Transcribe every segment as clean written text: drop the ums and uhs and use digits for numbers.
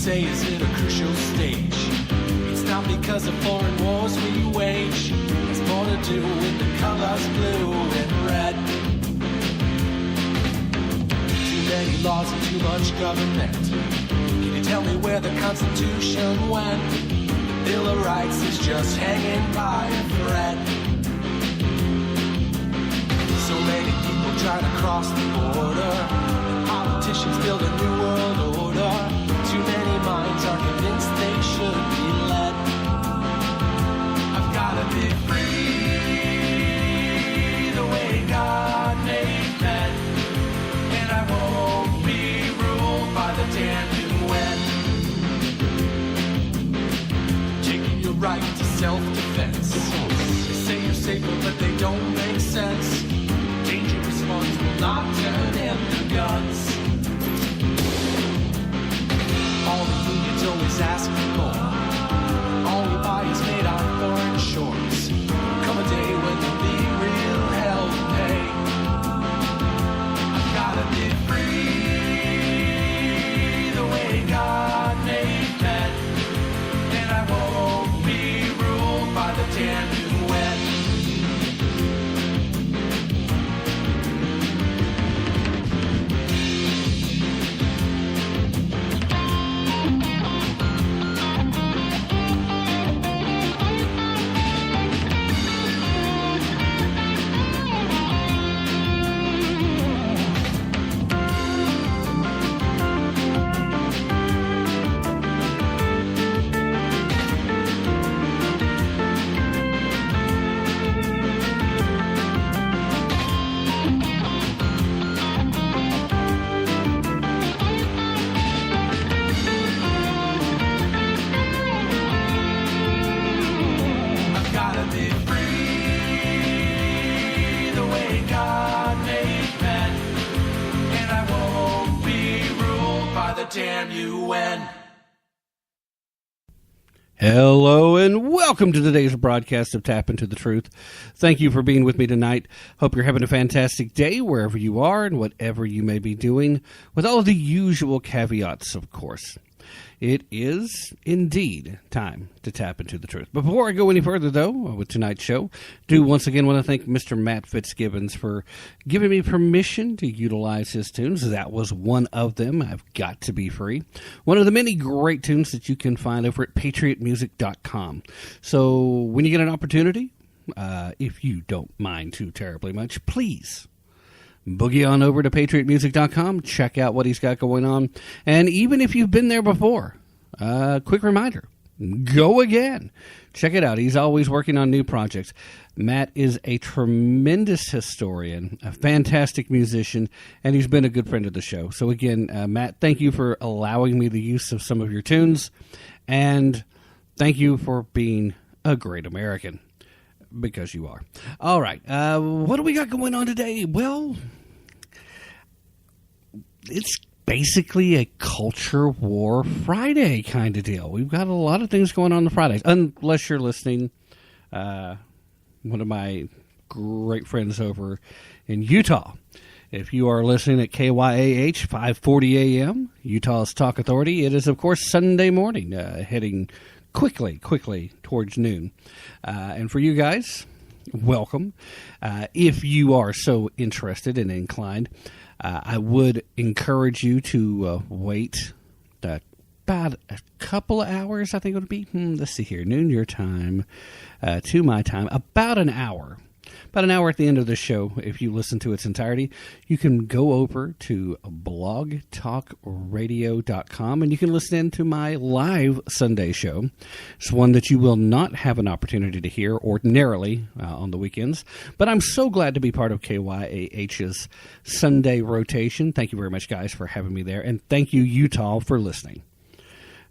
say, is it a crucial stage? It's not because of foreign wars we wage. It's more to do with the colors blue and red. Too many laws and too much government. Can you tell me where the Constitution went? The Bill of Rights is just hanging by a thread. So many people try to cross the border, and politicians build a new world order. Too many minds are convinced they should be led. I've gotta be free the way God made men, and I won't be ruled by the damn UN. Taking your right to self-defense. They say you're safer, but they don't make sense. Dangerous ones will not turn into guns. All the unions always ask for more. All we buy is made on foreign shores. Come a day when there'll be real hell to pay. I've gotta be free the way God made men, and I won't be ruled by the damn UN. Damn UN. Hello and welcome to today's broadcast of Tap Into the Truth. Thank you for being with me tonight. Hope you're having a fantastic day wherever you are and whatever you may be doing, with all of the usual caveats, of course. It is indeed time to tap into the truth. But before I go any further, though, with tonight's show, do once again want to thank Mr. Matt Fitzgibbons for giving me permission to utilize his tunes. That was one of them. I've got to be free. One of the many great tunes that you can find over at patriotmusic.com. So when you get an opportunity, if you don't mind too terribly much, please boogie on over to patriotmusic.com, check out what he's got going on, and even if you've been there before, quick reminder, go again. Check it out. He's always working on new projects. Matt is a tremendous historian, a fantastic musician, and he's been a good friend of the show. So again, Matt, thank you for allowing me the use of some of your tunes, and thank you for being a great American. Because you are. All right. What do we got going on today? Well, it's basically a Culture War Friday kind of deal. We've got a lot of things going on the Fridays. Unless you're listening, one of my great friends over in Utah. If you are listening at KYAH 540 AM, Utah's Talk Authority, it is, of course, Sunday morning, heading quickly towards noon. And for you guys, welcome. If you are so interested and inclined, I would encourage you to wait about a couple of hours, I think it would be. Let's see here, noon your time to my time, about an hour. About an hour at the end of the show, if you listen to its entirety, you can go over to blogtalkradio.com and you can listen in to my live Sunday show. It's one that you will not have an opportunity to hear ordinarily on the weekends, but I'm so glad to be part of KYAH's Sunday rotation. Thank you very much, guys, for having me there, and thank you, Utah, for listening.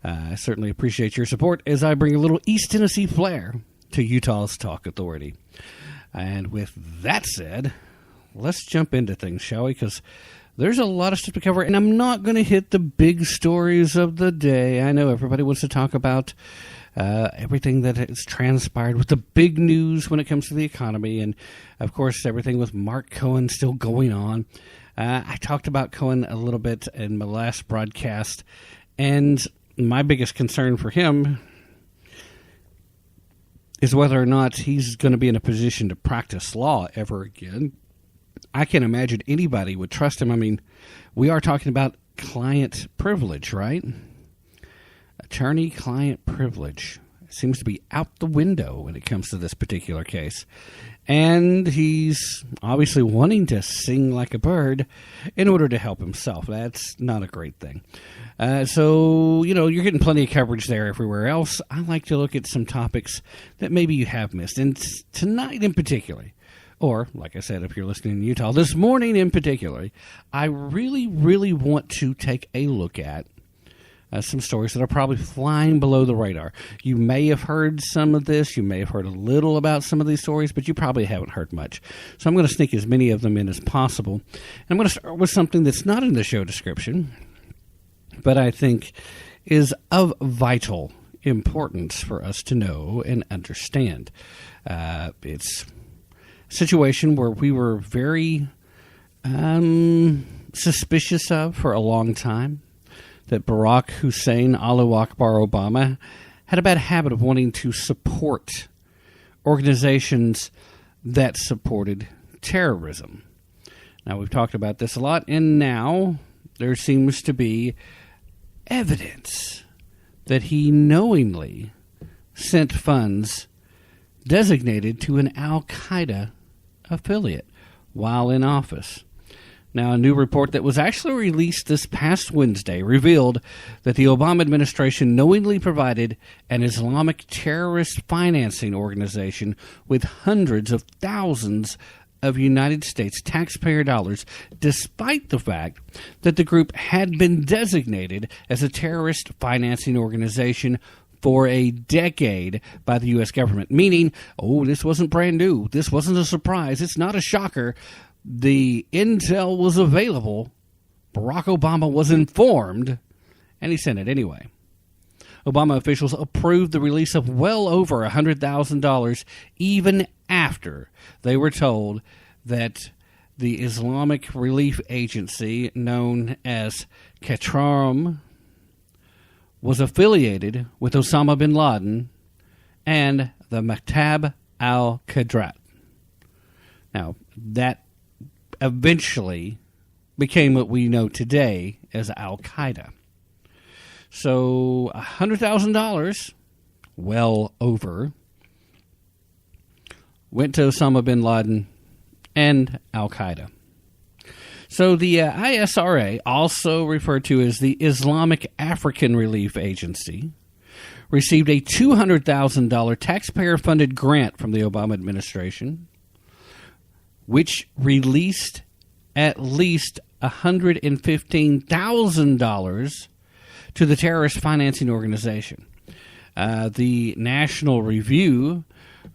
I certainly appreciate your support as I bring a little East Tennessee flair to Utah's Talk Authority. And with that said, let's jump into things, shall we? Because there's a lot of stuff to cover, and I'm not going to hit the big stories of the day. I know everybody wants to talk about everything that has transpired with the big news when it comes to the economy, and, of course, everything with Mark Cohen still going on. I talked about Cohen a little bit in my last broadcast, and my biggest concern for him is whether or not he's going to be in a position to practice law ever again. I can't imagine anybody would trust him. I mean, we are talking about client privilege, right? Attorney-client privilege seems to be out the window when it comes to this particular case. And he's obviously wanting to sing like a bird in order to help himself. That's not a great thing. So, you're getting plenty of coverage there everywhere else. I like to look at some topics that maybe you have missed. And tonight in particular, or, like I said, if you're listening in Utah, this morning in particular, I really, really want to take a look at some stories that are probably flying below the radar. You may have heard some of this. You may have heard a little about some of these stories, but you probably haven't heard much. So I'm going to sneak as many of them in as possible. And I'm going to start with something that's not in the show description, but I think is of vital importance for us to know and understand. It's a situation where we were very suspicious of for a long time, that Barack Hussein Allahu Akbar Obama had a bad habit of wanting to support organizations that supported terrorism. Now, we've talked about this a lot, and now there seems to be evidence that he knowingly sent funds designated to an Al-Qaeda affiliate while in office. Now, a new report that was actually released this past Wednesday revealed that the Obama administration knowingly provided an Islamic terrorist financing organization with hundreds of thousands of United States taxpayer dollars, despite the fact that the group had been designated as a terrorist financing organization for a decade by the U.S. government. Meaning, this wasn't brand new. This wasn't a surprise. It's not a shocker. The intel was available, Barack Obama was informed, and he sent it anyway. Obama officials approved the release of well over $100,000 even after they were told that the Islamic Relief Agency, known as Chatroom, was affiliated with Osama bin Laden and the Maktab al-Qadrat. Now, that eventually became what we know today as Al-Qaeda. So $100,000, well over, went to Osama bin Laden and Al-Qaeda. So the ISRA, also referred to as the Islamic African Relief Agency, received a $200,000 taxpayer-funded grant from the Obama administration, which released at least $115,000 to the terrorist financing organization. The National Review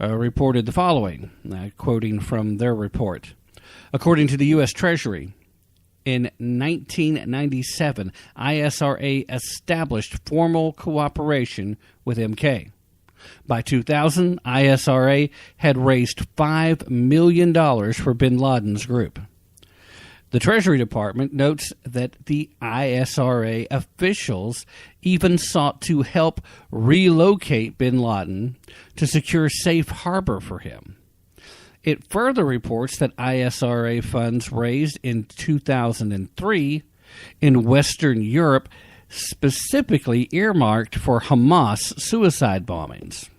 reported the following, quoting from their report. According to the U.S. Treasury, in 1997, ISRA established formal cooperation with MK. By 2000, ISRA had raised $5 million for bin Laden's group. The Treasury Department notes that the ISRA officials even sought to help relocate bin Laden to secure safe harbor for him. It further reports that ISRA funds raised in 2003 in Western Europe specifically earmarked for Hamas suicide bombings.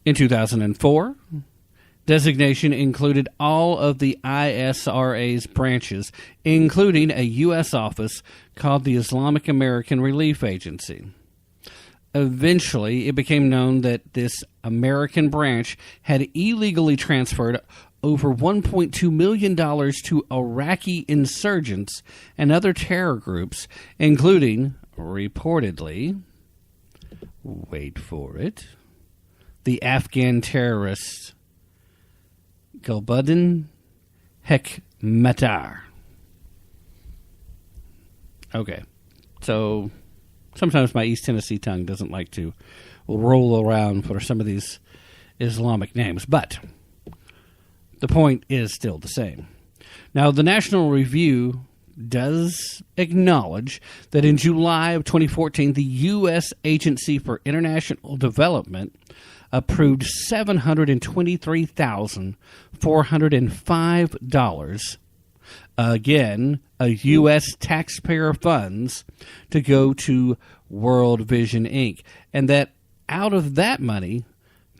In 2004, designation included all of the ISRA's branches, including a U.S. office called the Islamic American Relief Agency. Eventually, it became known that this American branch had illegally transferred over $1.2 million to Iraqi insurgents and other terror groups, including, reportedly, wait for it, the Afghan terrorists Gulbuddin Hekmatyar. Okay, so sometimes my East Tennessee tongue doesn't like to roll around for some of these Islamic names, but the point is still the same. Now, the National Review does acknowledge that in July of 2014, the U.S. Agency for International Development approved $723,405, again, a U.S. taxpayer funds, to go to World Vision, Inc., and that out of that money,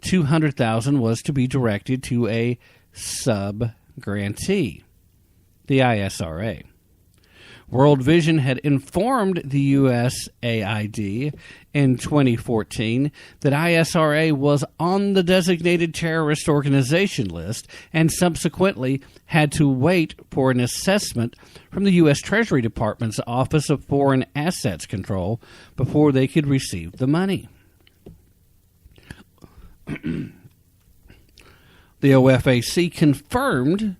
$200,000 was to be directed to a sub-grantee, the ISRA. World Vision had informed the USAID in 2014 that ISRA was on the designated terrorist organization list and subsequently had to wait for an assessment from the U.S. Treasury Department's Office of Foreign Assets Control before they could receive the money. The OFAC confirmed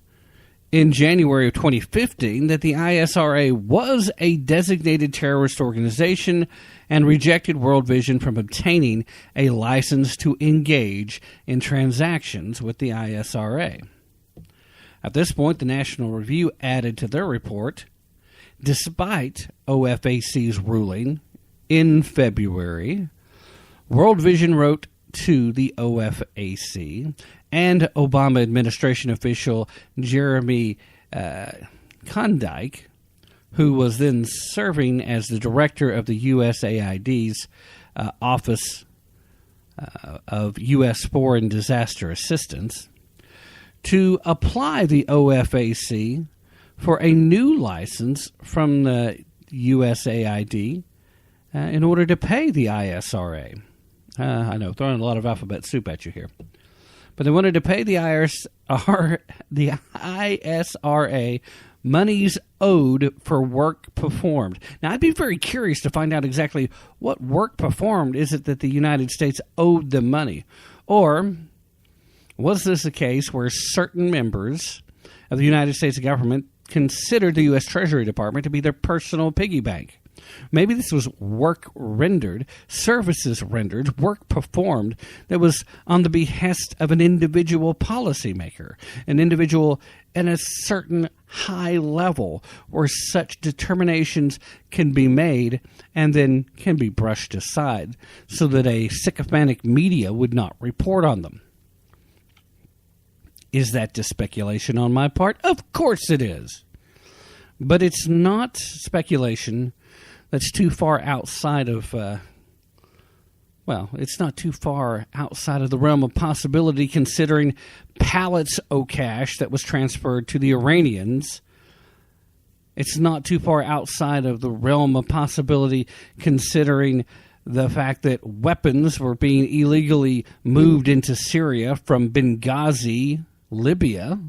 in January of 2015 that the ISRA was a designated terrorist organization and rejected World Vision from obtaining a license to engage in transactions with the ISRA. At this point, the National Review added to their report, despite OFAC's ruling in February, World Vision wrote to the OFAC and Obama administration official Jeremy Kondike, who was then serving as the director of the USAID's Office of U.S. Foreign Disaster Assistance, to apply the OFAC for a new license from the USAID in order to pay the ISRA. I know, throwing a lot of alphabet soup at you here. But they wanted to pay the ISRA monies owed for work performed. Now, I'd be very curious to find out exactly what work performed is it that the United States owed them money. Or was this a case where certain members of the United States government considered the U.S. Treasury Department to be their personal piggy bank? Maybe this was work rendered, services rendered, work performed that was on the behest of an individual policymaker, an individual at a certain high level where such determinations can be made and then can be brushed aside so that a sycophantic media would not report on them. Is that just speculation on my part? Of course it is. But it's not speculation that's too far outside of, it's not too far outside of the realm of possibility considering pallets of cash that was transferred to the Iranians. It's not too far outside of the realm of possibility considering the fact that weapons were being illegally moved into Syria from Benghazi, Libya.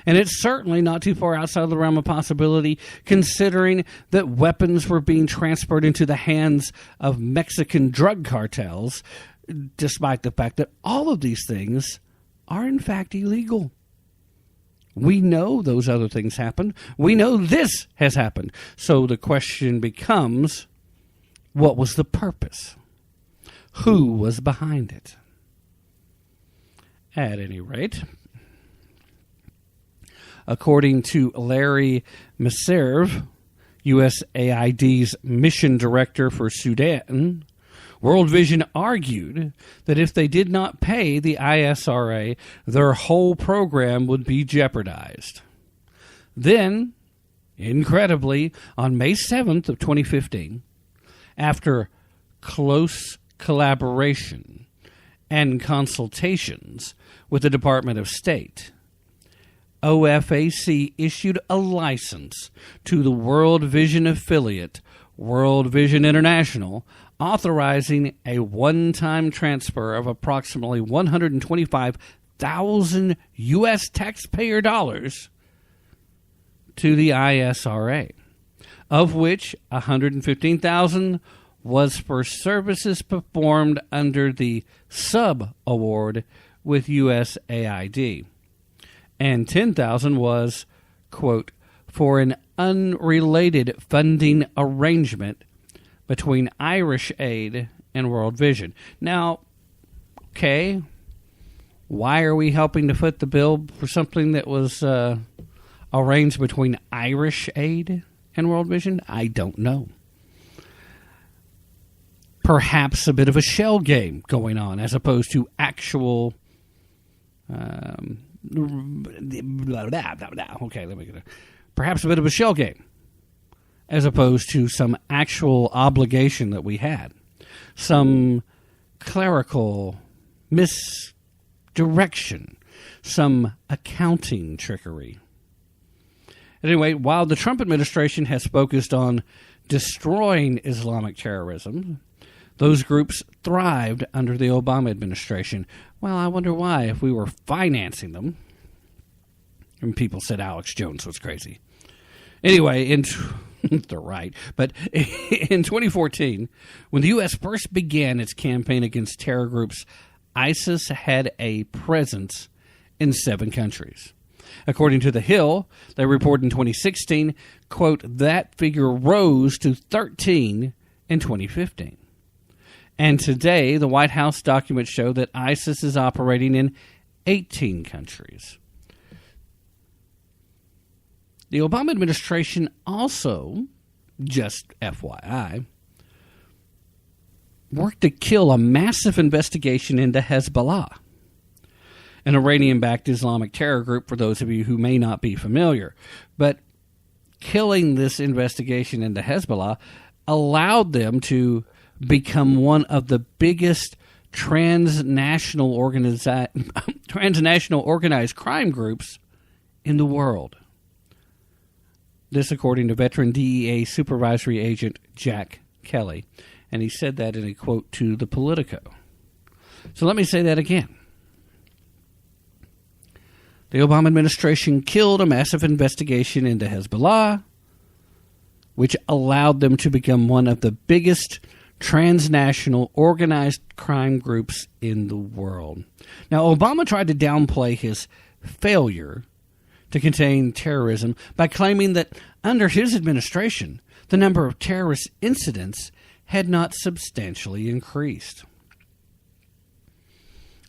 And it's certainly not too far outside of the realm of possibility considering that weapons were being transferred into the hands of Mexican drug cartels, despite the fact that all of these things are in fact illegal. We know those other things happened. We know this has happened. So the question becomes, what was the purpose? Who was behind it? At any rate, according to Larry Meserve, USAID's mission director for Sudan, World Vision argued that if they did not pay the ISRA, their whole program would be jeopardized. Then, incredibly, on May 7th of 2015, after close collaboration and consultations with the Department of State, OFAC issued a license to the World Vision affiliate, World Vision International, authorizing a one-time transfer of approximately $125,000 U.S. taxpayer dollars to the ISRA, of which $115,000 was for services performed under the sub-award with USAID. And $10,000 was, quote, for an unrelated funding arrangement between Irish Aid and World Vision. Now, okay, why are we helping to foot the bill for something that was arranged between Irish Aid and World Vision? I don't know. Perhaps a bit of a shell game going on as opposed to actual... Okay, let me get it. Perhaps a bit of a shell game as opposed to some actual obligation that we had. Some clerical misdirection. Some accounting trickery. Anyway, while the Trump administration has focused on destroying Islamic terrorism, those groups thrived under the Obama administration. Well, I wonder why, if we were financing them. And people said Alex Jones was crazy. Anyway, they're right. But in 2014, when the U.S. first began its campaign against terror groups, ISIS had a presence in 7 countries. According to The Hill, they reported in 2016, quote, that figure rose to 13 in 2015. And today, the White House documents show that ISIS is operating in 18 countries. The Obama administration also, just FYI, worked to kill a massive investigation into Hezbollah, an Iranian-backed Islamic terror group, for those of you who may not be familiar. But killing this investigation into Hezbollah allowed them to become one of the biggest transnational organized crime groups in the world. This according to veteran DEA supervisory agent Jack Kelly. And he said that in a quote to the Politico. So let me say that again. The Obama administration killed a massive investigation into Hezbollah, which allowed them to become one of the biggest transnational organized crime groups in the world. Now, Obama tried to downplay his failure to contain terrorism by claiming that under his administration, the number of terrorist incidents had not substantially increased.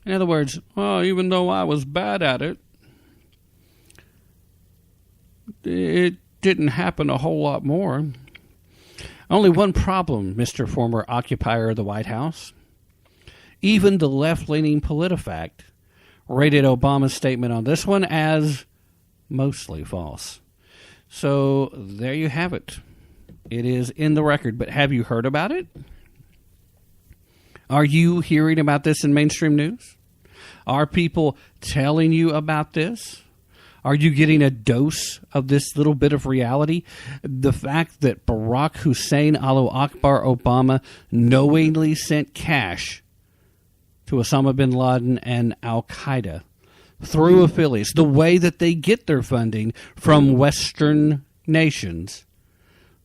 In other words, well, even though I was bad at it, it didn't happen a whole lot more. Only one problem, Mr. Former Occupier of the White House. Even the left-leaning PolitiFact rated Obama's statement on this one as mostly false. So there you have it. It is in the record, but have you heard about it? Are you hearing about this in mainstream news? Are people telling you about this? Are you getting a dose of this little bit of reality? The fact that Barack Hussein Allahu Akbar Obama knowingly sent cash to Osama bin Laden and Al-Qaeda through affiliates, the way that they get their funding from Western nations,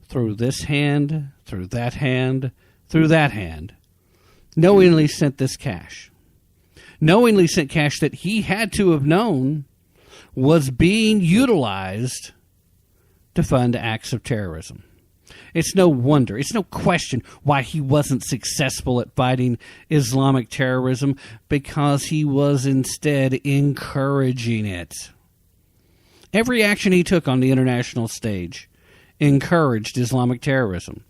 through this hand, through that hand, through that hand, knowingly sent this cash. Knowingly sent cash that he had to have known was being utilized to fund acts of terrorism. It's no wonder, it's no question why he wasn't successful at fighting Islamic terrorism, because he was instead encouraging it. Every action he took on the international stage encouraged Islamic terrorism.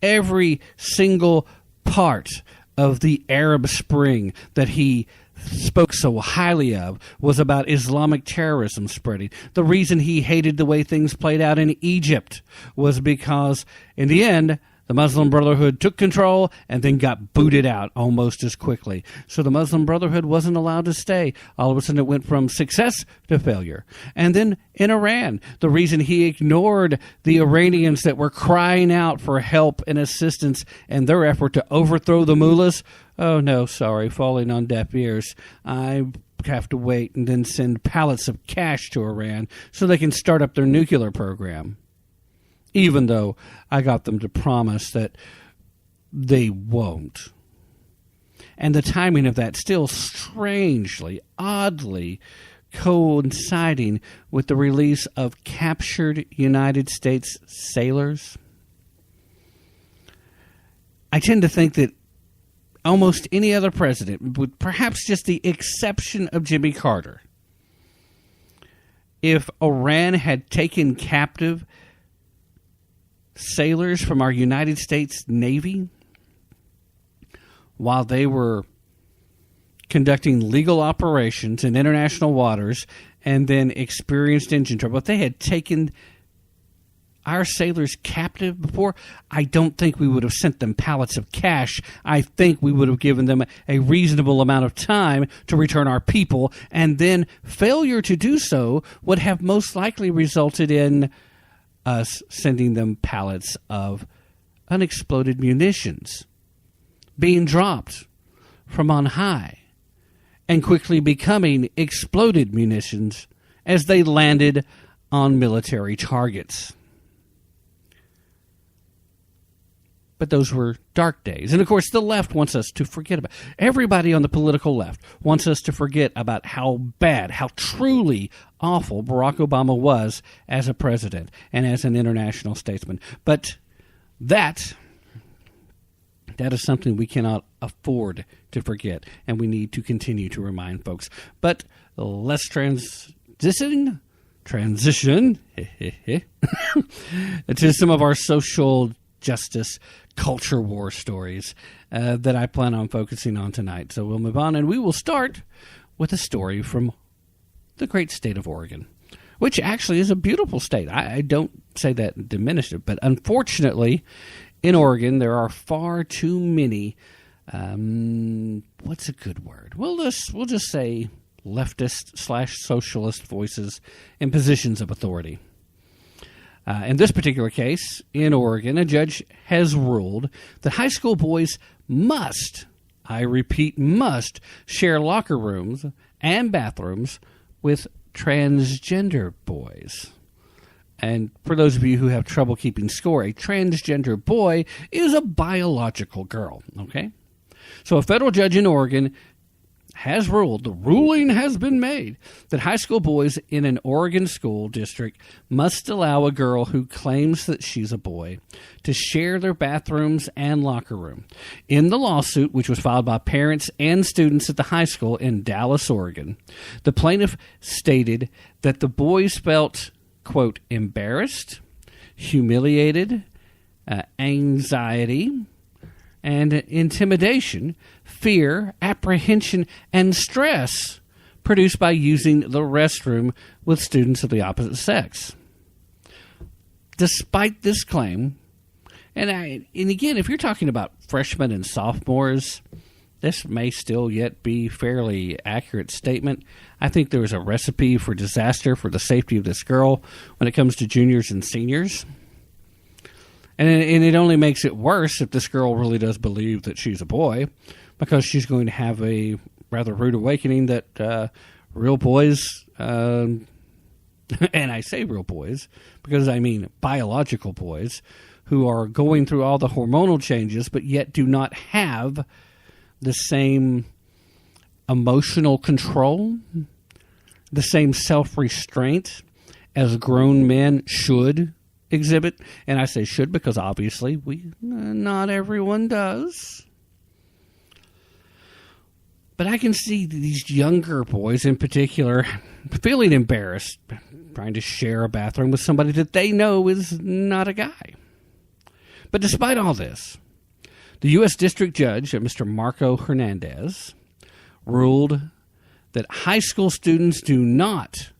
Every single part of the Arab Spring that he spoke so highly of was about Islamic terrorism spreading. The reason he hated the way things played out in Egypt was because, in the end, the Muslim Brotherhood took control and then got booted out almost as quickly. So the Muslim Brotherhood wasn't allowed to stay. All of a sudden it went from success to failure. And then in Iran, the reason he ignored the Iranians that were crying out for help and assistance in their effort to overthrow the mullahs, oh no, sorry, falling on deaf ears. I have to wait and then send pallets of cash to Iran so they can start up their nuclear program. Even though I got them to promise that they won't. And the timing of that still strangely, oddly coinciding with the release of captured United States sailors. I tend to think that almost any other president, with perhaps just the exception of Jimmy Carter, if Iran had taken captive sailors from our United States Navy, while they were conducting legal operations in international waters and then experienced engine trouble, if they had taken our sailors captive before, I don't think we would have sent them pallets of cash. I think we would have given them a reasonable amount of time to return our people, and then failure to do so would have most likely resulted in us sending them pallets of unexploded munitions being dropped from on high and quickly becoming exploded munitions as they landed on military targets. But those were dark days. And, of course, the left wants us to forget about it. Everybody on the political left wants us to forget about how bad, how truly awful Barack Obama was as a president and as an international statesman. But that is something we cannot afford to forget, and we need to continue to remind folks. But let's transition to some of our social justice culture war stories that I plan on focusing on tonight. So we'll move on, and we will start with a story from the great state of Oregon, which actually is a beautiful state. I don't say that and diminish it, but unfortunately, in Oregon, there are far too many, what's a good word? We'll just say leftist/socialist voices in positions of authority. In this particular case, in Oregon, a judge has ruled that high school boys must, I repeat, must share locker rooms and bathrooms with transgender boys. And for those of you who have trouble keeping score, a transgender boy is a biological girl, okay? So a federal judge in Oregon has ruled, the ruling has been made, that high school boys in an Oregon school district must allow a girl who claims that she's a boy to share their bathrooms and locker room. In the lawsuit, which was filed by parents and students at the high school in Dallas, Oregon, the plaintiff stated that the boys felt, quote, embarrassed, humiliated, anxiety, and intimidation, fear, apprehension, and stress produced by using the restroom with students of the opposite sex. Despite this claim, and again, if you're talking about freshmen and sophomores, this may still yet be fairly accurate statement. I think there is a recipe for disaster for the safety of this girl when it comes to juniors and seniors. And it only makes it worse if this girl really does believe that she's a boy, because she's going to have a rather rude awakening that real boys, and I say real boys because I mean biological boys, who are going through all the hormonal changes but yet do not have the same emotional control, the same self-restraint as grown men should exhibit. And I say should because obviously not everyone does. But I can see these younger boys in particular feeling embarrassed trying to share a bathroom with somebody that they know is not a guy. But despite all this, the U.S. District Judge, Mr. Marco Hernandez, ruled that high school students do not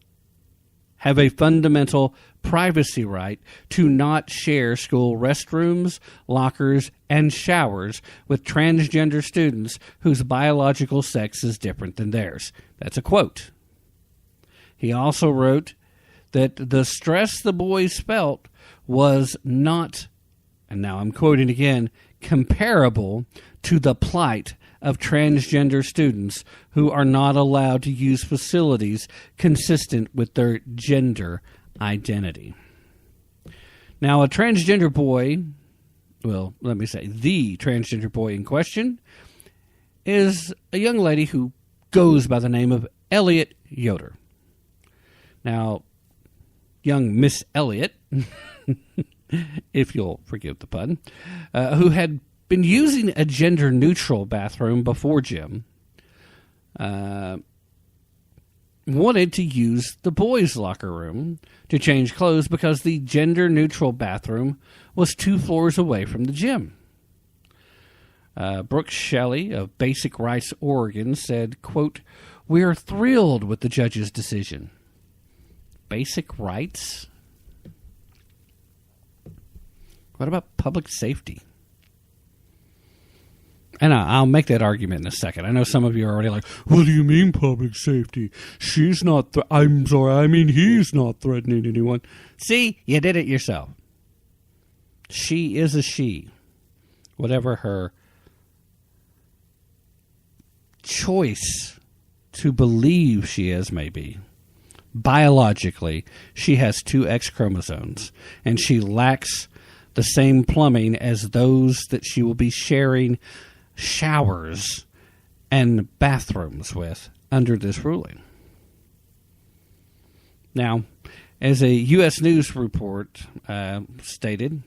have a fundamental privacy right to not share school restrooms, lockers, and showers with transgender students whose biological sex is different than theirs. That's a quote. He also wrote that the stress the boys felt was not, and now I'm quoting again, comparable to the plight of transgender students who are not allowed to use facilities consistent with their gender identity. Now, a transgender boy, well, let me say, the transgender boy in question is a young lady who goes by the name of Elliot Yoder. Now, young Miss Elliot, if you'll forgive the pun, who had been using a gender-neutral bathroom before gym, wanted to use the boys' locker room to change clothes because the gender-neutral bathroom was 2 floors away from the gym. Brooke Shelley of Basic Rights Oregon said, quote, "We are thrilled with the judge's decision." Basic rights? What about public safety? And I'll make that argument in a second. I know some of you are already like, what do you mean public safety? She's not, I'm sorry, I mean he's not threatening anyone. See, you did it yourself. She is a she. Whatever her choice to believe she is may be. Biologically, she has 2 X chromosomes, and she lacks the same plumbing as those that she will be sharing showers and bathrooms with under this ruling. Now, as a U.S. News report stated,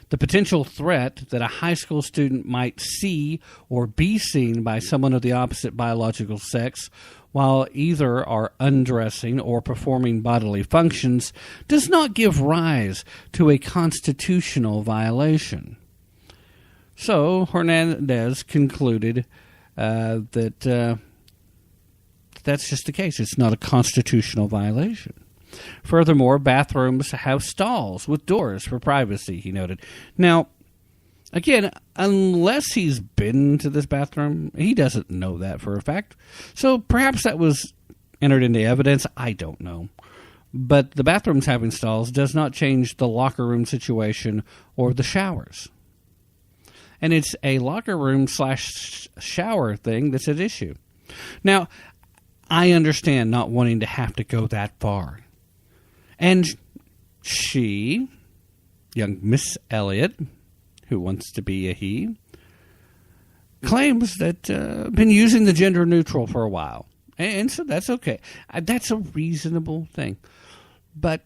the potential threat that a high school student might see or be seen by someone of the opposite biological sex while either are undressing or performing bodily functions does not give rise to a constitutional violation. So, Hernandez concluded that that's just the case. It's not a constitutional violation. Furthermore, bathrooms have stalls with doors for privacy, he noted. Now, again, unless he's been to this bathroom, he doesn't know that for a fact. So perhaps that was entered into evidence. I don't know. But the bathrooms having stalls does not change the locker room situation or the showers. And it's a locker room / shower thing that's at issue. Now, I understand not wanting to have to go that far. And she, young Miss Elliott, who wants to be a he, claims that been using the gender neutral for a while. And so that's okay. That's a reasonable thing. But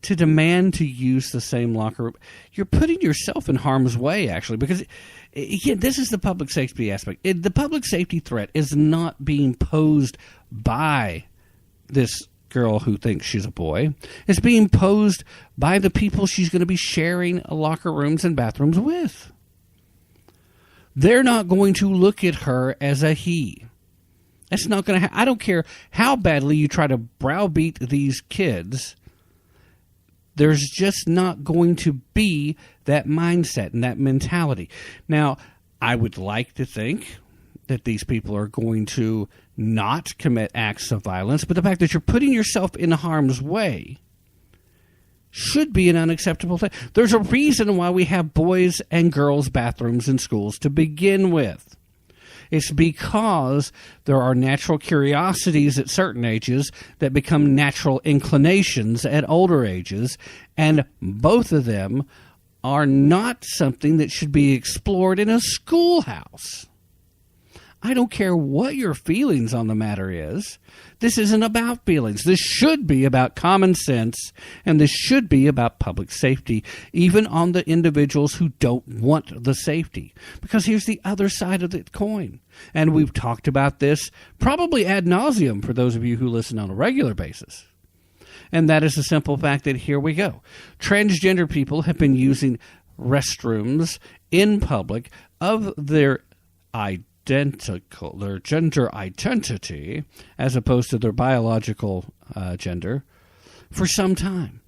to demand to use the same locker room, you're putting yourself in harm's way, actually, because again, this is the public safety aspect. The public safety threat is not being posed by this girl who thinks she's a boy. It's being posed by the people she's going to be sharing locker rooms and bathrooms with. They're not going to look at her as a he. That's not going to I don't care how badly you try to browbeat these kids. There's just not going to be that mindset and that mentality. Now, I would like to think that these people are going to not commit acts of violence, but the fact that you're putting yourself in harm's way should be an unacceptable thing. There's a reason why we have boys and girls bathrooms in schools to begin with. It's because there are natural curiosities at certain ages that become natural inclinations at older ages, and both of them are not something that should be explored in a schoolhouse. I don't care what your feelings on the matter is. This isn't about feelings. This should be about common sense, and this should be about public safety, even on the individuals who don't want the safety. Because here's the other side of the coin, and we've talked about this probably ad nauseum for those of you who listen on a regular basis. And that is the simple fact that here we go. Transgender people have been using restrooms in public of their their gender identity as opposed to their biological gender for some time.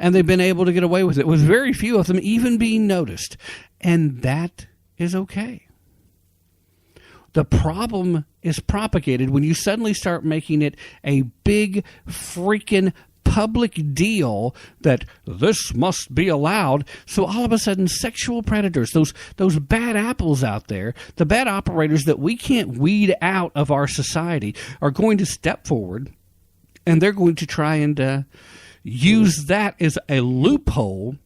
And they've been able to get away with it, with very few of them even being noticed. And that is okay. The problem is propagated when you suddenly start making it a big freaking public deal that this must be allowed. So all of a sudden, sexual predators, those bad apples out there, the bad operators that we can't weed out of our society, are going to step forward, and they're going to try and use that as a loophole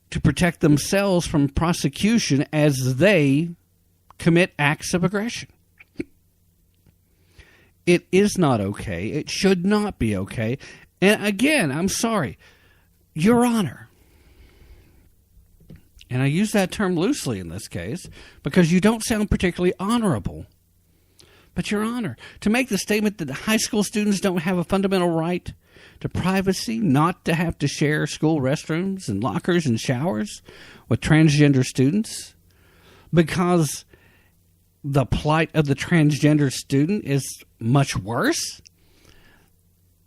to protect themselves from prosecution as they commit acts of aggression. It is not okay. It should not be okay. And again, I'm sorry, Your Honor. And I use that term loosely in this case because you don't sound particularly honorable. But, Your Honor, to make the statement that high school students don't have a fundamental right to privacy, not to have to share school restrooms and lockers and showers with transgender students, because the plight of the transgender student is much worse,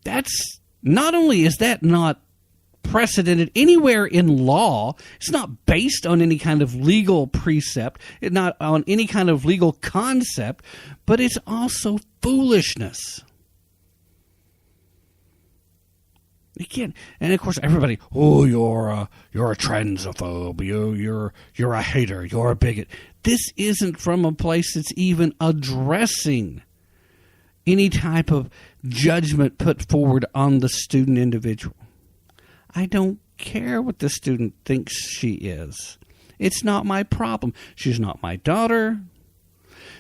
that's not only is that not precedented anywhere in law, it's not based on any kind of legal precept, it's not on any kind of legal concept, but it's also foolishness. Again, and of course everybody, you're a transphobe, you're a hater, you're a bigot. This isn't from a place that's even addressing any type of judgment put forward on the student individual. I don't care what the student thinks she is. It's not my problem. She's not my daughter.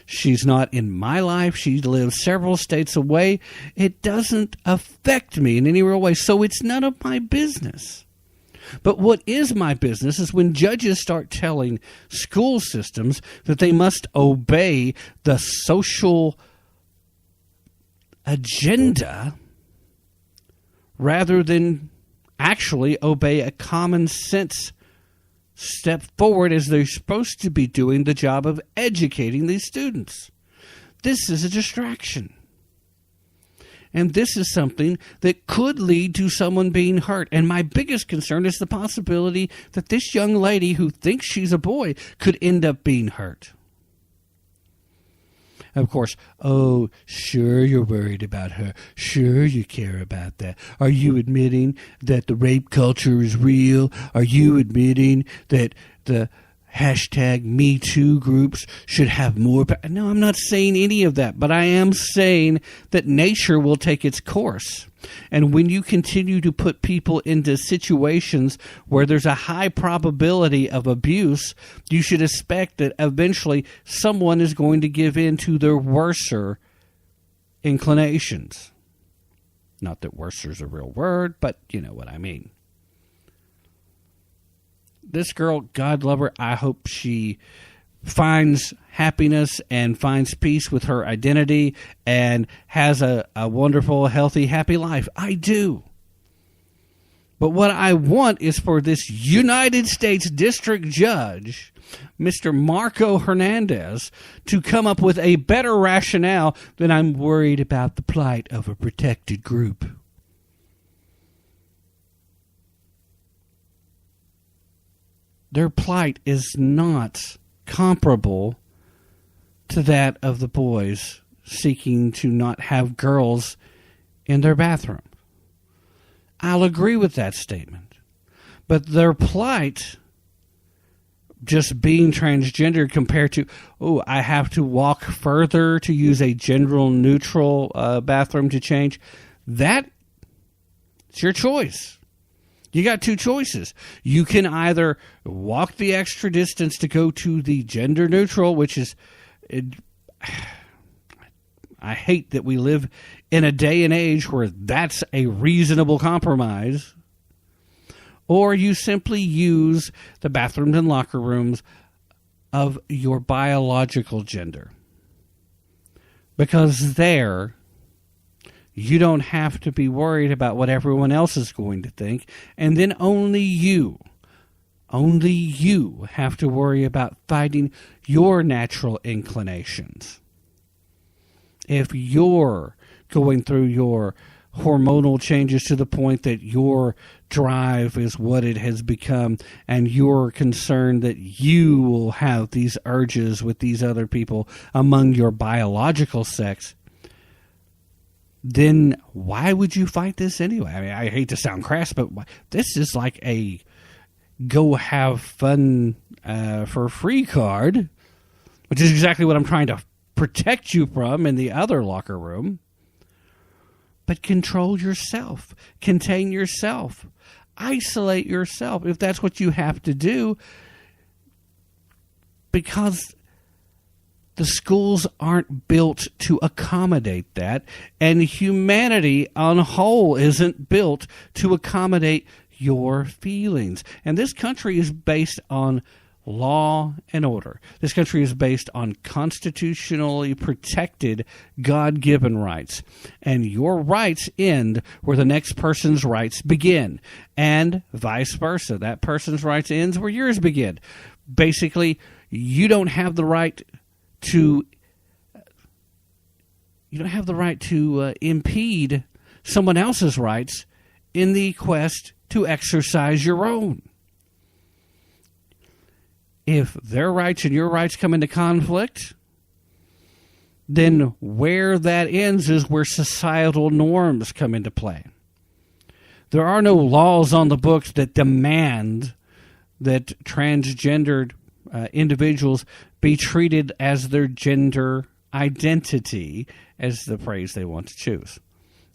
She's not in my life. She lives several states away. It doesn't affect me in any real way, so it's none of my business. But what is my business is when judges start telling school systems that they must obey the social agenda rather than actually obey a common sense step forward as they're supposed to be doing the job of educating these students. This is a distraction. And this is something that could lead to someone being hurt. And my biggest concern is the possibility that this young lady who thinks she's a boy could end up being hurt. Of course, sure you're worried about her. Sure you care about that. Are you admitting that the rape culture is real? Are you admitting that the #MeToo groups should have more? No, I'm not saying any of that, but I am saying that nature will take its course. And when you continue to put people into situations where there's a high probability of abuse, you should expect that eventually someone is going to give in to their worser inclinations. Not that worser is a real word, but you know what I mean. This girl, God love her, I hope she finds happiness and finds peace with her identity and has a wonderful, healthy, happy life. I do. But what I want is for this United States District Judge, Mr. Marco Hernandez, to come up with a better rationale than I'm worried about the plight of a protected group. Their plight is not comparable to that of the boys seeking to not have girls in their bathroom. I'll agree with that statement. But their plight, just being transgender compared to, I have to walk further to use a gender neutral bathroom to change, that's your choice. You got two choices. You can either walk the extra distance to go to the gender neutral, which is, I hate that we live in a day and age where that's a reasonable compromise, or you simply use the bathrooms and locker rooms of your biological gender. Because there, you don't have to be worried about what everyone else is going to think. And then only you have to worry about fighting your natural inclinations. If you're going through your hormonal changes to the point that your drive is what it has become, and you're concerned that you will have these urges with these other people among your biological sex, then why would you fight this anyway? I mean, I hate to sound crass, but this is like a go have fun for free card, which is exactly what I'm trying to protect you from in the other locker room. But control yourself, contain yourself, isolate yourself if that's what you have to do, because the schools aren't built to accommodate that, and humanity on whole isn't built to accommodate your feelings. And this country is based on law and order. This country is based on constitutionally protected, God-given rights. And your rights end where the next person's rights begin. And vice versa. That person's rights ends where yours begin. Basically, you don't have the right to impede someone else's rights in the quest to exercise your own. If their rights and your rights come into conflict, then where that ends is where societal norms come into play. There are no laws on the books that demand that transgendered individuals be treated as their gender identity, as the phrase they want to choose.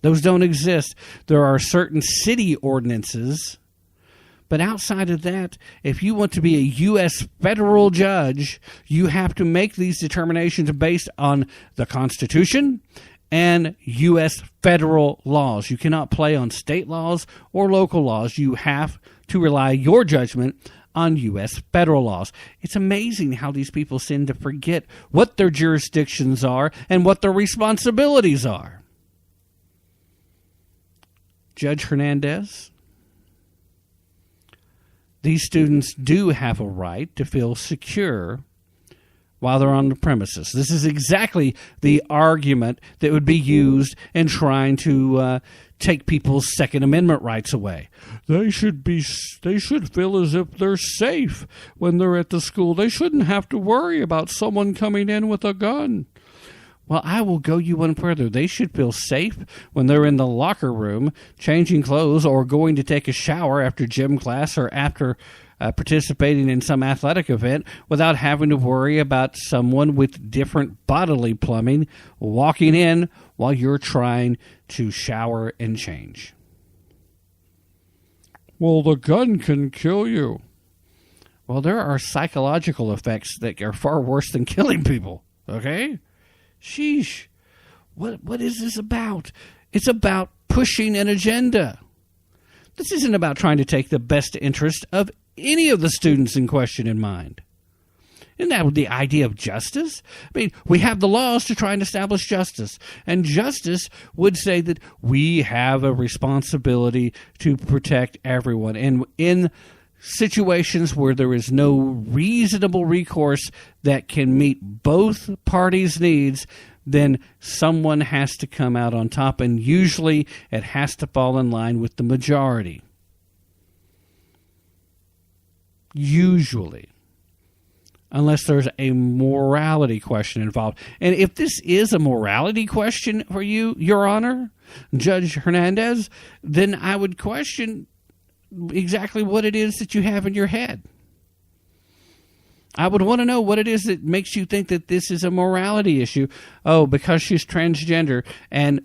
Those don't exist. There are certain city ordinances. But outside of that, if you want to be a U.S. federal judge, you have to make these determinations based on the Constitution and U.S. federal laws. You cannot play on state laws or local laws. You have to rely your judgment on U.S. federal laws. It's amazing how these people seem to forget what their jurisdictions are and what their responsibilities are. Judge Hernandez, these students do have a right to feel secure while they're on the premises. This is exactly the argument that would be used in trying to take people's Second Amendment rights away. They should feel as if they're safe when they're at the school. They shouldn't have to worry about someone coming in with a gun. Well, I will go you one further. They should feel safe when they're in the locker room changing clothes or going to take a shower after gym class or after participating in some athletic event without having to worry about someone with different bodily plumbing walking in while you're trying to shower and change. Well, the gun can kill you. Well, there are psychological effects that are far worse than killing people, okay? Sheesh. What is this about? It's about pushing an agenda. This isn't about trying to take the best interest of any of the students in question in mind. Isn't that the idea of justice? I mean, we have the laws to try and establish justice. And justice would say that we have a responsibility to protect everyone. And in situations where there is no reasonable recourse that can meet both parties' needs, then someone has to come out on top, and usually it has to fall in line with the majority. Usually. Unless there's a morality question involved. And if this is a morality question for you, Your Honor, Judge Hernandez, then I would question exactly what it is that you have in your head. I would want to know what it is that makes you think that this is a morality issue. Oh, because she's transgender and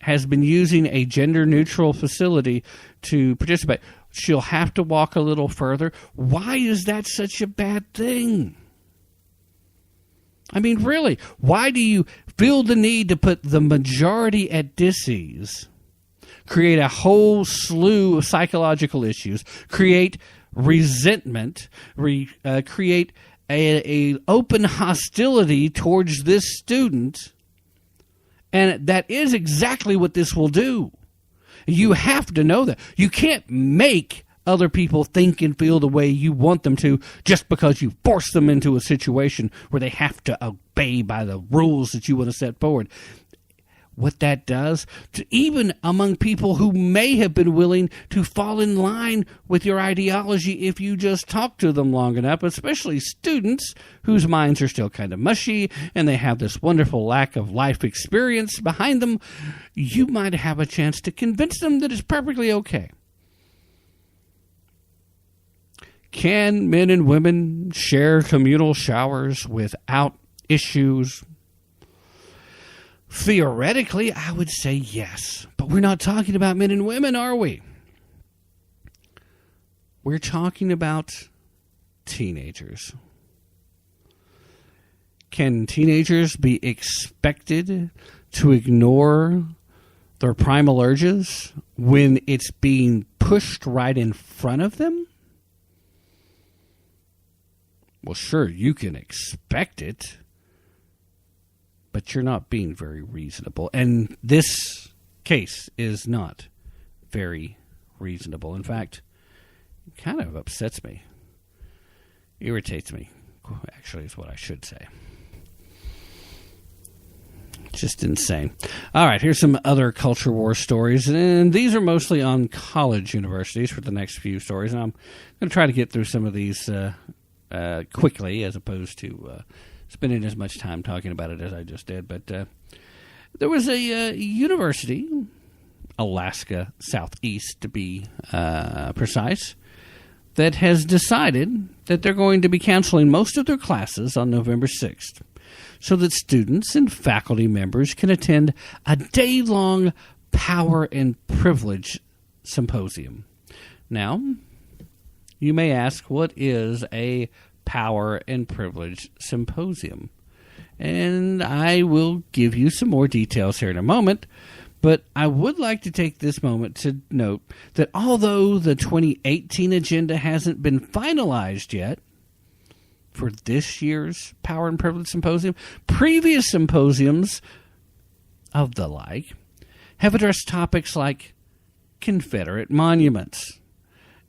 has been using a gender-neutral facility to participate, she'll have to walk a little further. Why is that such a bad thing? I mean, really, why do you feel the need to put the majority at dis-ease? Create a whole slew of psychological issues, create resentment, create a open hostility towards this student, and that is exactly what this will do. You have to know that. You can't make other people think and feel the way you want them to just because you force them into a situation where they have to obey by the rules that you want to set forward. What that does, to even among people who may have been willing to fall in line with your ideology if you just talk to them long enough, especially students whose minds are still kind of mushy and they have this wonderful lack of life experience behind them, you might have a chance to convince them that it's perfectly okay. Can men and women share communal showers without issues? Theoretically, I would say yes. But we're not talking about men and women, are we? We're talking about teenagers. Can teenagers be expected to ignore their primal urges when it's being pushed right in front of them? Well, sure, you can expect it, but you're not being very reasonable. And this case is not very reasonable. In fact, it kind of upsets me. Irritates me, actually, is what I should say. Just insane. All right, here's some other culture war stories, and these are mostly on college universities for the next few stories. And I'm going to try to get through some of these quickly, as opposed to spending as much time talking about it as I just did. But there was a university, Alaska Southeast to be precise, that has decided that they're going to be canceling most of their classes on November 6th. So that students and faculty members can attend a day-long Power and Privilege Symposium. Now, you may ask, what is a Power and Privilege Symposium? And I will give you some more details here in a moment, but I would like to take this moment to note that although the 2018 agenda hasn't been finalized yet, for this year's Power and Privilege Symposium, previous symposiums of the like have addressed topics like Confederate monuments,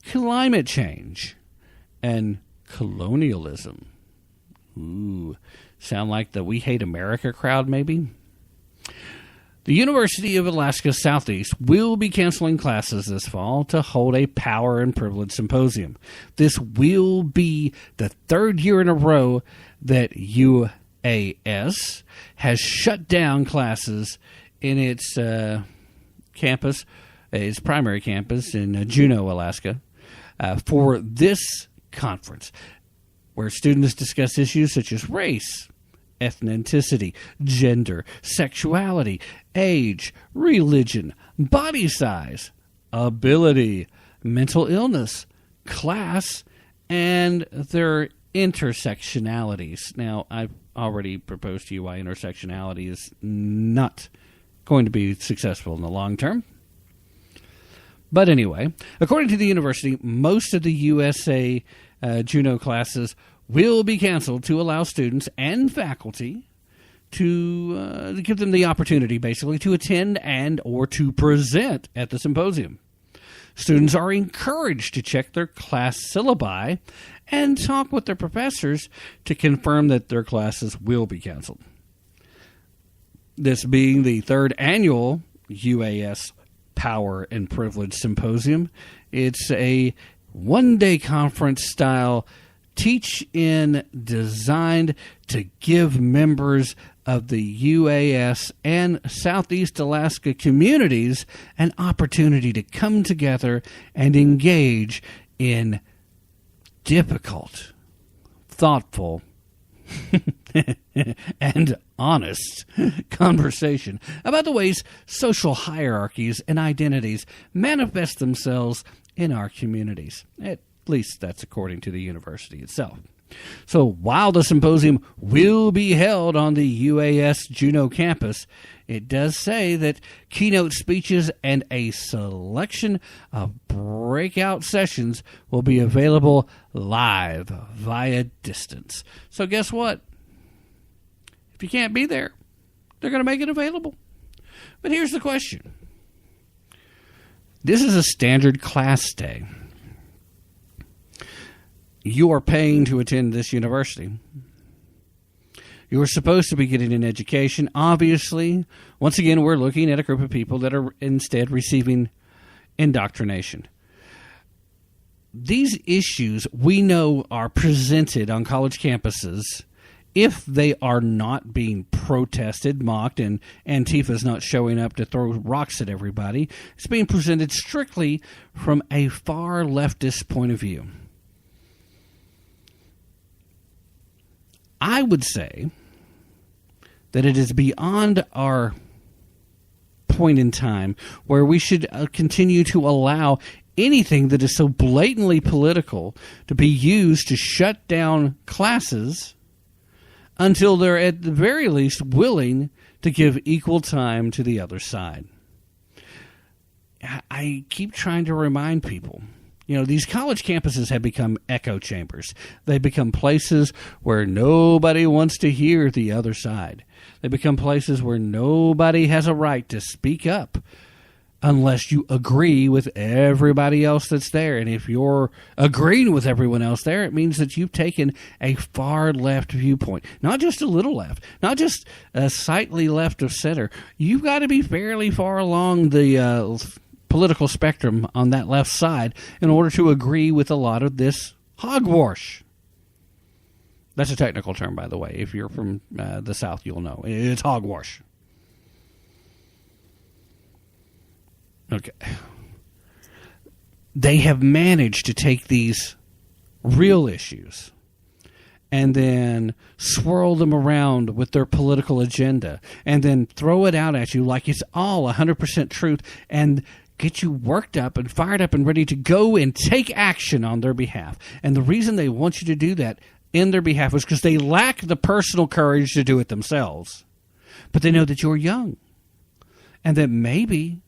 climate change, and colonialism. Ooh, sound like the We Hate America crowd, maybe? The University of Alaska Southeast will be canceling classes this fall to hold a Power and Privilege Symposium. This will be the third year in a row that UAS has shut down classes in its campus, its primary campus in Juneau, Alaska, for this conference, where students discuss issues such as race, ethnicity, gender, sexuality, age, religion, body size, ability, mental illness, class, and their intersectionalities. Now, I've already proposed to you why intersectionality is not going to be successful in the long term. But anyway, according to the university, most of the USA Juneau classes will be canceled to allow students and faculty to give them the opportunity, basically, to attend and or to present at the symposium. Students are encouraged to check their class syllabi and talk with their professors to confirm that their classes will be canceled. This being the third annual UAS Power and Privilege Symposium, it's a one-day conference style teach-in designed to give members of the UAS and Southeast Alaska communities an opportunity to come together and engage in difficult, thoughtful, and honest conversation about the ways social hierarchies and identities manifest themselves in our communities. At least that's according to the university itself. So while the symposium will be held on the UAS Juneau campus, it does say that keynote speeches and a selection of breakout sessions will be available live via distance. So guess what? If you can't be there, they're going to make it available. But here's the question. This is a standard class day. You are paying to attend this university. You are supposed to be getting an education. Obviously, once again, we're looking at a group of people that are instead receiving indoctrination. These issues we know are presented on college campuses if they are not being protested, mocked, and Antifa's not showing up to throw rocks at everybody. It's being presented strictly from a far leftist point of view. I would say that it is beyond our point in time where we should continue to allow anything that is so blatantly political to be used to shut down classes until they're at the very least willing to give equal time to the other side. I keep trying to remind people, These college campuses have become echo chambers. They become places where nobody wants to hear the other side. They become places where nobody has a right to speak up unless you agree with everybody else that's there. And if you're agreeing with everyone else there, it means that you've taken a far left viewpoint. Not just a little left, not just a slightly left of center. You've got to be fairly far along the political spectrum on that left side in order to agree with a lot of this hogwash. That's a technical term, by the way. If you're from the South, you'll know. It's hogwash. Okay. They have managed to take these real issues and then swirl them around with their political agenda and then throw it out at you like it's all 100% truth and get you worked up and fired up and ready to go and take action on their behalf. And the reason they want you to do that in their behalf is because they lack the personal courage to do it themselves. But they know that you're young and that maybe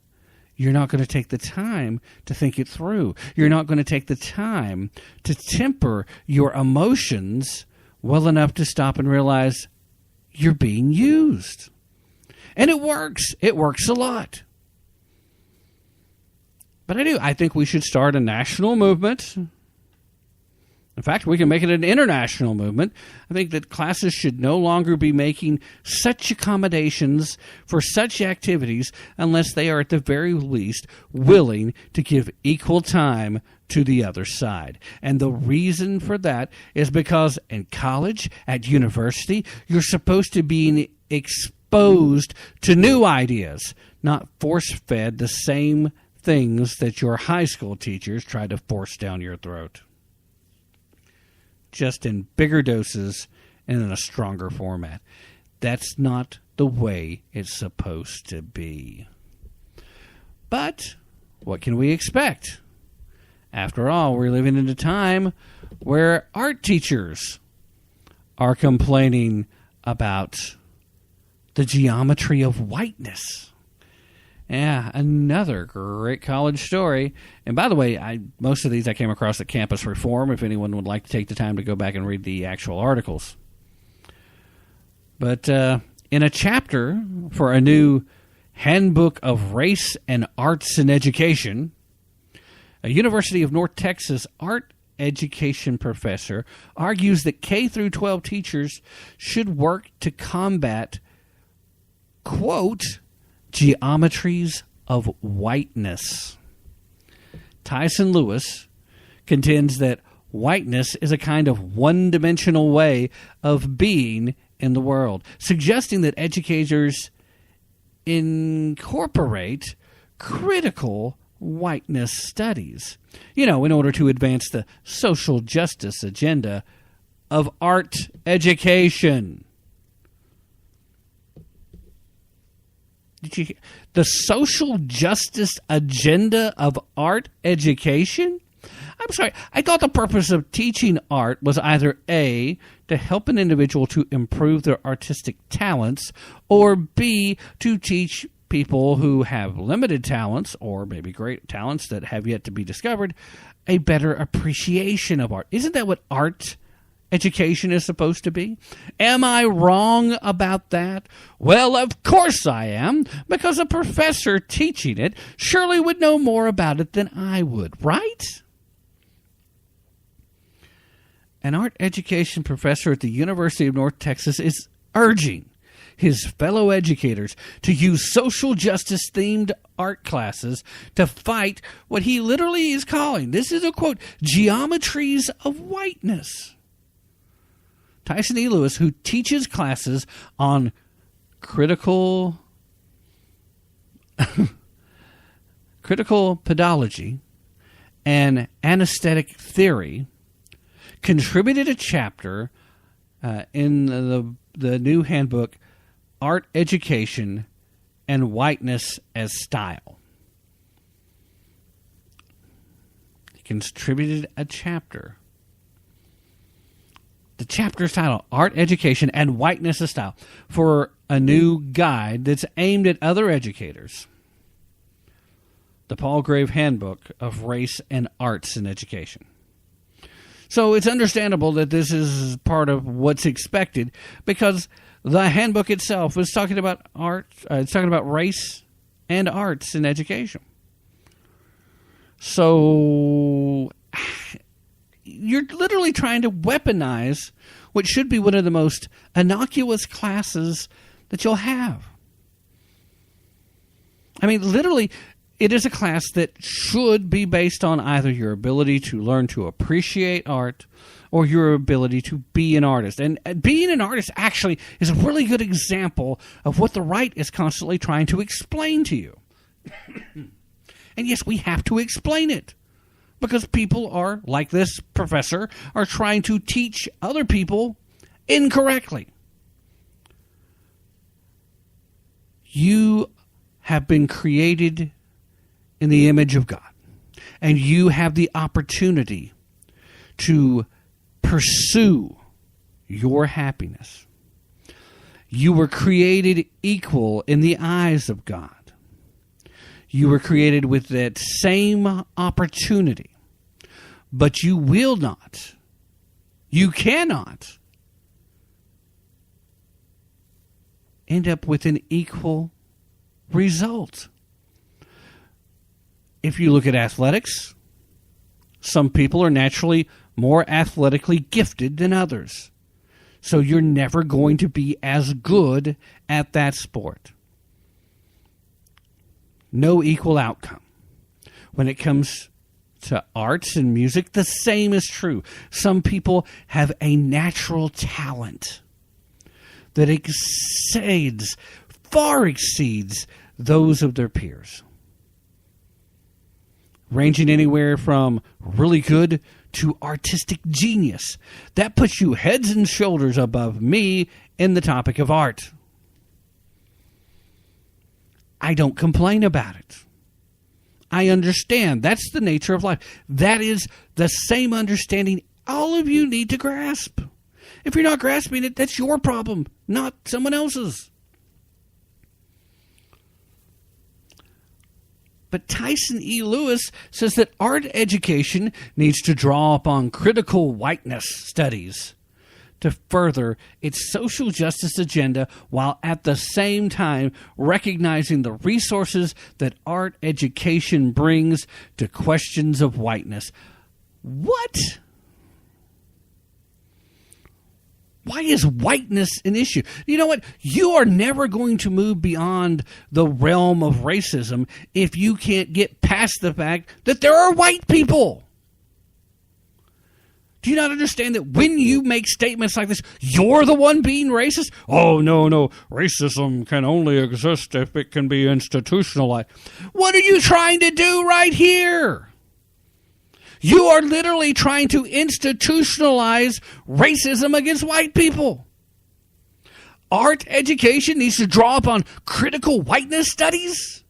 you're not going to take the time to think it through. You're not going to take the time to temper your emotions well enough to stop and realize you're being used. And it works. It works a lot. But I think we should start a national movement. In fact, we can make it an international movement. I think that classes should no longer be making such accommodations for such activities unless they are at the very least willing to give equal time to the other side. And the reason for that is because in college, at university, you're supposed to be exposed to new ideas, not force-fed the same things that your high school teachers try to force down your throat. Just in bigger doses and in a stronger format. That's not the way it's supposed to be. But what can we expect? After all, we're living in a time where art teachers are complaining about the geometry of whiteness. Yeah, another great college story. And by the way, most of these I came across at Campus Reform, if anyone would like to take the time to go back and read the actual articles. But in a chapter for a new Handbook of Race and Arts in Education, a University of North Texas art education professor argues that K through 12 teachers should work to combat, quote, geometries of whiteness. Tyson Lewis contends that whiteness is a kind of one-dimensional way of being in the world, suggesting that educators incorporate critical whiteness studies, in order to advance the social justice agenda of art education. The social justice agenda of art education? I'm sorry, I thought the purpose of teaching art was either A, to help an individual to improve their artistic talents, or B, to teach people who have limited talents, or maybe great talents that have yet to be discovered, a better appreciation of art. Isn't that what art education is supposed to be? Am I wrong about that? Well, of course I am, because a professor teaching it surely would know more about it than I would, right? An art education professor at the University of North Texas is urging his fellow educators to use social justice themed art classes to fight what he literally is calling, this is a quote, geometries of whiteness. Tyson E. Lewis, who teaches classes on critical pedology and anesthetic theory, contributed a chapter in the new handbook, Art Education and Whiteness as Style. He contributed a chapter. The chapter's title, Art Education and Whiteness as Style, for a new guide that's aimed at other educators the Palgrave Handbook of Race and Arts in Education. So it's understandable that this is part of what's expected, because the handbook itself is talking about art. It's talking about race and arts in education. So you're literally trying to weaponize what should be one of the most innocuous classes that you'll have. I mean, literally, it is a class that should be based on either your ability to learn to appreciate art or your ability to be an artist. And being an artist actually is a really good example of what the right is constantly trying to explain to you. And yes, we have to explain it, because people are, like this professor, are trying to teach other people incorrectly. You have been created in the image of God, and you have the opportunity to pursue your happiness. You were created equal in the eyes of God. You were created with that same opportunity, but you will not, you cannot end up with an equal result. If you look at athletics, some people are naturally more athletically gifted than others. So you're never going to be as good at that sport. No equal outcome. When it comes to arts and music, the same is true. Some people have a natural talent that far exceeds those of their peers, ranging anywhere from really good to artistic genius. That puts you heads and shoulders above me in the topic of art. I don't complain about it. I understand. That's the nature of life. That is the same understanding all of you need to grasp. If you're not grasping it, that's your problem, not someone else's. But Tyson E. Lewis says that art education needs to draw upon critical whiteness studies to further its social justice agenda, while at the same time recognizing the resources that art education brings to questions of whiteness. What? Why is whiteness an issue? You know what? You are never going to move beyond the realm of racism if you can't get past the fact that there are white people. Do you not understand that when you make statements like this, you're the one being racist? Oh, no, racism can only exist if it can be institutionalized. What are you trying to do right here? You are literally trying to institutionalize racism against white people. Art education needs to draw upon critical whiteness studies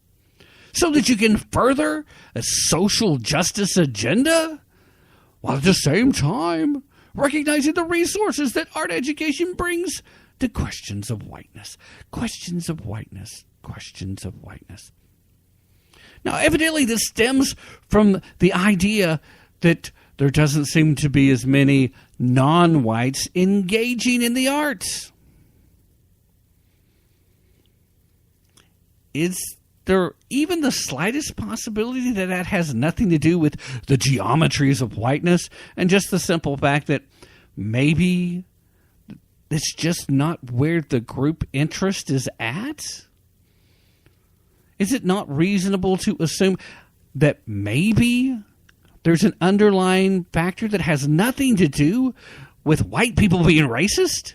so that you can further a social justice agenda, while at the same time recognizing the resources that art education brings to questions of whiteness. Questions of whiteness. Questions of whiteness. Now, evidently this stems from the idea that there doesn't seem to be as many non-whites engaging in the arts. Is there even the slightest possibility that that has nothing to do with the geometries of whiteness and just the simple fact that maybe it's just not where the group interest is at? Is it not reasonable to assume that maybe there's an underlying factor that has nothing to do with white people being racist?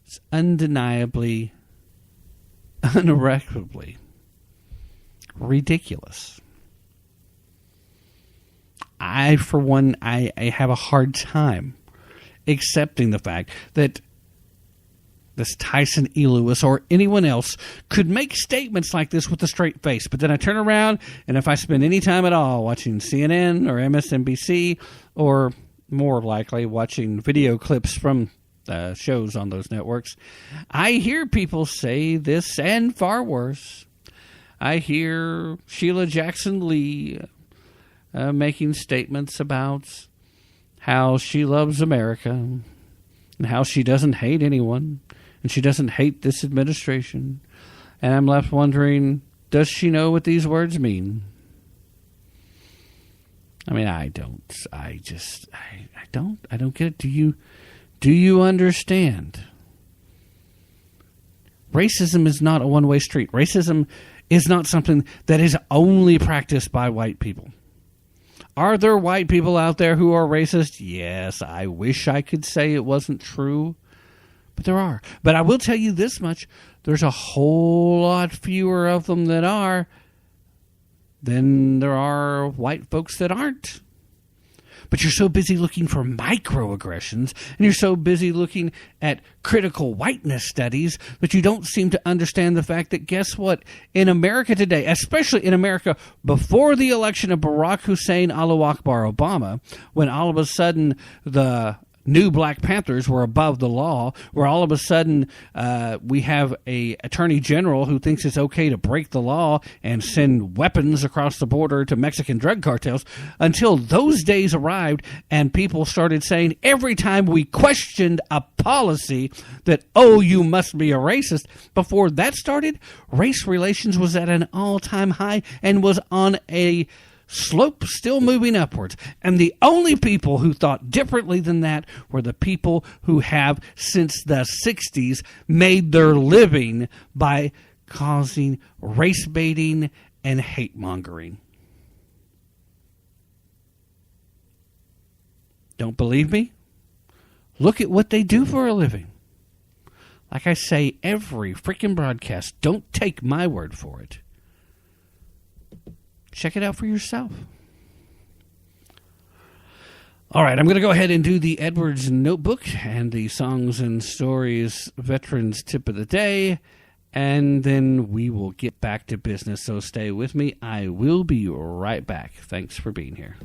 It's undeniably, unirreparably ridiculous. I, for one, I have a hard time accepting the fact that this Tyson E. Lewis or anyone else could make statements like this with a straight face. But then I turn around, and if I spend any time at all watching CNN or MSNBC, or more likely watching video clips from shows on those networks, I hear people say this and far worse. I hear Sheila Jackson Lee making statements about how she loves America and how she doesn't hate anyone and she doesn't hate this administration. And I'm left wondering, does she know what these words mean? I mean, I don't. I don't get it. Do you understand? Racism is not a one-way street. Racism is not something that is only practiced by white people. Are there white people out there who are racist? Yes, I wish I could say it wasn't true, but there are. But I will tell you this much. There's a whole lot fewer of them that are than there are white folks that aren't. But you're so busy looking for microaggressions, and you're so busy looking at critical whiteness studies that you don't seem to understand the fact that, guess what? In America today, especially in America before the election of Barack Hussein Allahu Akbar Obama, when all of a sudden the new Black Panthers were above the law, where all of a sudden we have a attorney general who thinks it's okay to break the law and send weapons across the border to Mexican drug cartels, until those days arrived and people started saying every time we questioned a policy that, oh, you must be a racist. Before that started, race relations was at an all-time high and was on a slope still moving upwards. And the only people who thought differently than that were the people who have, since the 60s, made their living by causing race baiting and hate mongering. Don't believe me? Look at what they do for a living. Like I say every freaking broadcast, don't take my word for it. Check it out for yourself. All right, I'm going to go ahead and do the Edwards Notebook and the Songs and Stories Veterans Tip of the Day, and then we will get back to business, so stay with me. I will be right back. Thanks for being here.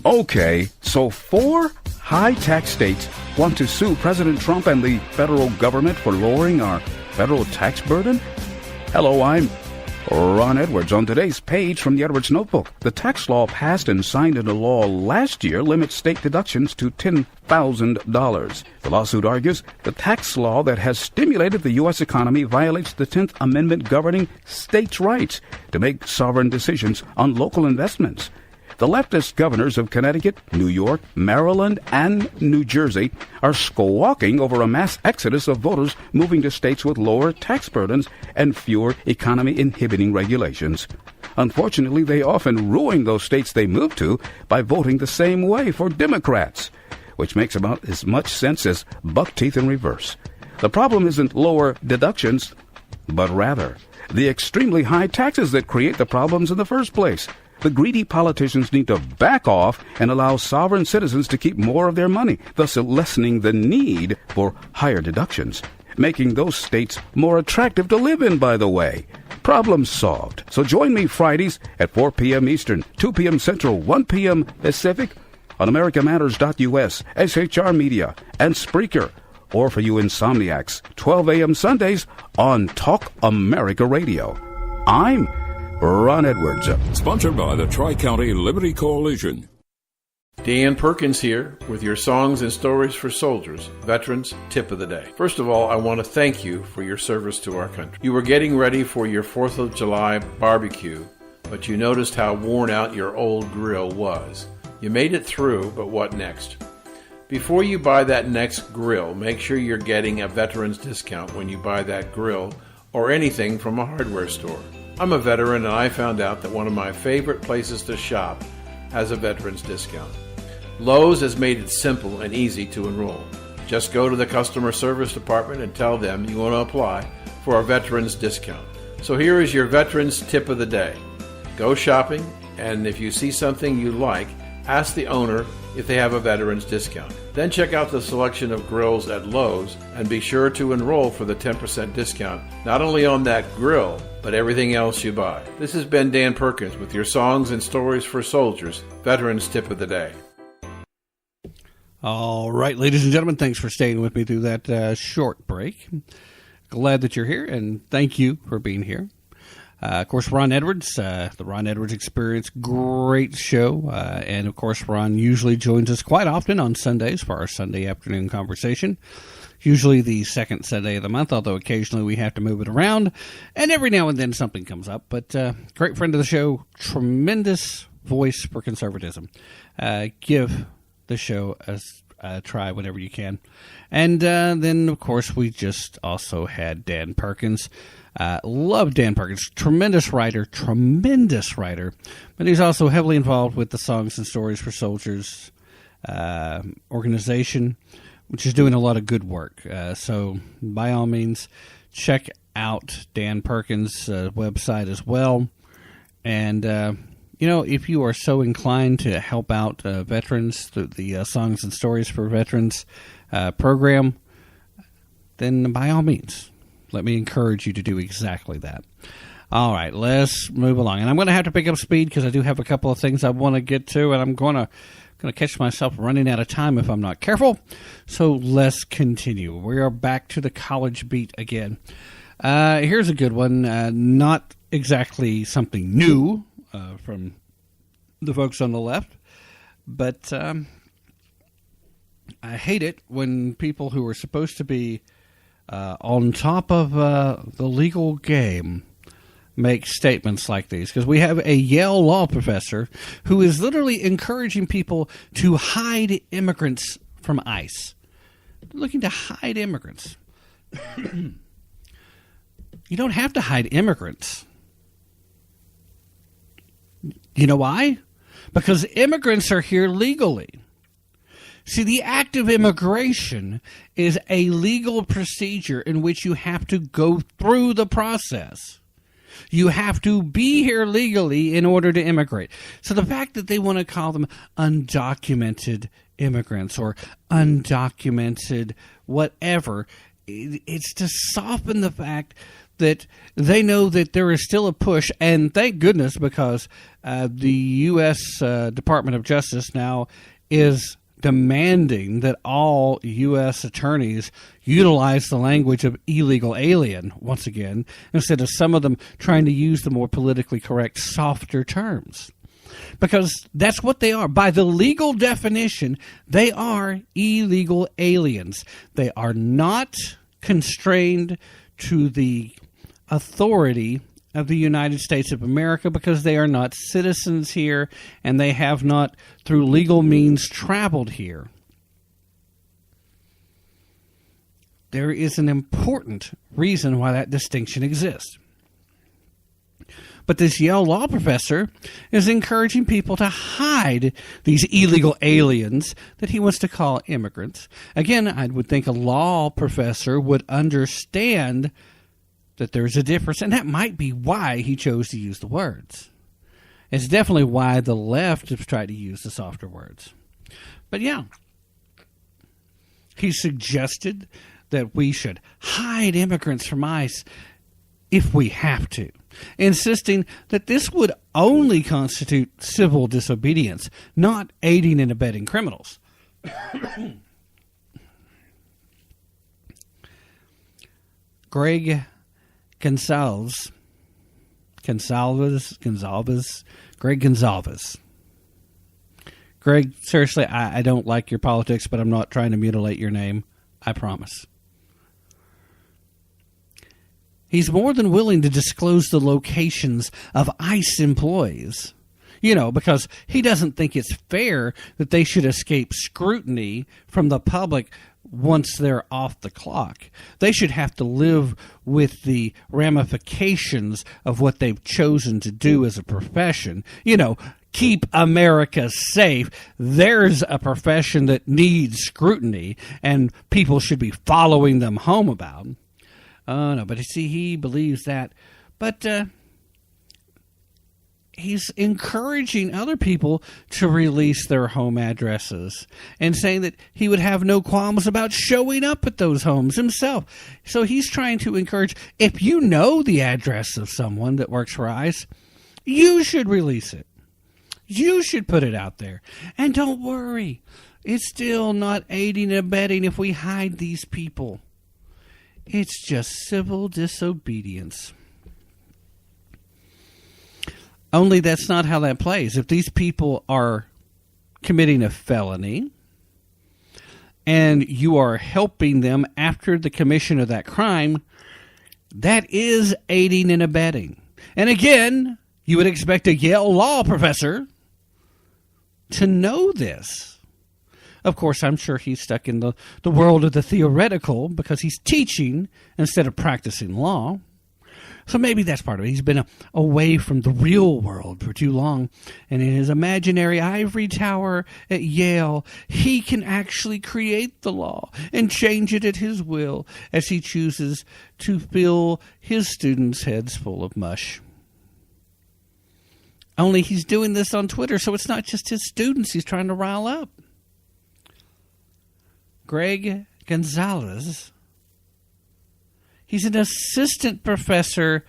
Okay, so 4 high-tax states want to sue President Trump and the federal government for lowering our federal tax burden? Hello, I'm Ron Edwards. On today's page from the Edwards Notebook, the tax law passed and signed into law last year limits state deductions to $10,000. The lawsuit argues the tax law that has stimulated the U.S. economy violates the 10th Amendment governing states' rights to make sovereign decisions on local investments. The leftist governors of Connecticut, New York, Maryland, and New Jersey are squawking over a mass exodus of voters moving to states with lower tax burdens and fewer economy-inhibiting regulations. Unfortunately, they often ruin those states they move to by voting the same way for Democrats, which makes about as much sense as buck teeth in reverse. The problem isn't lower deductions, but rather the extremely high taxes that create the problems in the first place. The greedy politicians need to back off and allow sovereign citizens to keep more of their money, thus lessening the need for higher deductions, making those states more attractive to live in, by the way. Problem solved. So join me Fridays at 4 p.m. Eastern, 2 p.m. Central, 1 p.m. Pacific on AmericaMatters.us, SHR Media, and Spreaker. Or for you insomniacs, 12 a.m. Sundays on Talk America Radio. I'm Ron Edwards. Sponsored by the Tri-County Liberty Coalition. Dan Perkins here with your Songs and Stories for Soldiers, Veterans Tip of the Day. First of all, I want to thank you for your service to our country. You were getting ready for your 4th of July barbecue, but you noticed how worn out your old grill was. You made it through, but what next? Before you buy that next grill, make sure you're getting a veteran's discount when you buy that grill or anything from a hardware store. I'm a veteran, and I found out that one of my favorite places to shop has a veteran's discount. Lowe's has made it simple and easy to enroll. Just go to the customer service department and tell them you want to apply for a veteran's discount. So here is your veteran's tip of the day. Go shopping, and if you see something you like, ask the owner if they have a veteran's discount. Then check out the selection of grills at Lowe's and be sure to enroll for the 10% discount, not only on that grill, but everything else you buy. This has been Dan Perkins with your Songs and Stories for Soldiers, Veterans Tip of the Day. All right, ladies and gentlemen, thanks for staying with me through that short break. Glad that you're here, and thank you for being here. Of course, Ron Edwards, the Ron Edwards Experience, great show. And, of course, Ron usually joins us quite often on Sundays for our Sunday afternoon conversation. Usually the second Sunday of the month, although occasionally we have to move it around. And every now and then something comes up. But great friend of the show, tremendous voice for conservatism. Give the show a try whenever you can. And then, of course, we just also had Dan Perkins. Love Dan Perkins. Tremendous writer. But he's also heavily involved with the Songs and Stories for Soldiers organization, which is doing a lot of good work. So, by all means, check out Dan Perkins' website as well. And, if you are so inclined to help out veterans through the Songs and Stories for Veterans program, then by all means, let me encourage you to do exactly that. All right, let's move along. And I'm going to have to pick up speed because I do have a couple of things I want to get to, and I'm going to catch myself running out of time if I'm not careful. So let's continue. We are back to the college beat again. Here's a good one. Not exactly something new from the folks on the left, but I hate it when people who are supposed to be on top of the legal game make statements like these, because we have a Yale law professor who is literally encouraging people to hide immigrants from ICE. They're looking to hide immigrants. You don't have to hide immigrants. You know why? Because immigrants are here legally. See, the act of immigration is a legal procedure in which you have to go through the process. You have to be here legally in order to immigrate. So the fact that they want to call them undocumented immigrants or undocumented whatever, it's to soften the fact that they know that there is still a push, and thank goodness, because the U.S. Department of Justice now is demanding that all U.S. attorneys utilize the language of illegal alien once again, instead of some of them trying to use the more politically correct, softer terms. Because that's what they are. By the legal definition, they are illegal aliens. They are not constrained to the authority of the United States of America because they are not citizens here and they have not, through legal means, traveled here. There is an important reason why that distinction exists. But this Yale law professor is encouraging people to hide these illegal aliens that he wants to call immigrants. Again, I would think a law professor would understand that there's a difference, and that might be why he chose to use the words. It's definitely why the left has tried to use the softer words. But yeah, he suggested that we should hide immigrants from ICE if we have to, insisting that this would only constitute civil disobedience, not aiding and abetting criminals. Greg Gonzalez, Greg Gonzalez. Greg, seriously, I don't like your politics, but I'm not trying to mutilate your name. I promise. He's more than willing to disclose the locations of ICE employees, because he doesn't think it's fair that they should escape scrutiny from the public once they're off the clock. They should have to live with the ramifications of what they've chosen to do as a profession. Keep America safe. There's a profession that needs scrutiny, and people should be following them home about. Oh, no, but see, he believes that. But he's encouraging other people to release their home addresses and saying that he would have no qualms about showing up at those homes himself. So he's trying to encourage, if you know the address of someone that works for ICE, you should release it. You should put it out there. And don't worry. It's still not aiding and abetting if we hide these people. It's just civil disobedience. Only that's not how that plays. If these people are committing a felony and you are helping them after the commission of that crime, that is aiding and abetting. And again, you would expect a Yale law professor to know this. Of course, I'm sure he's stuck in the world of the theoretical because he's teaching instead of practicing law. So maybe that's part of it. He's been away from the real world for too long. And in his imaginary ivory tower at Yale, he can actually create the law and change it at his will as he chooses to fill his students' heads full of mush. Only he's doing this on Twitter, so it's not just his students he's trying to rile up. Greg Gonzalez, he's an assistant professor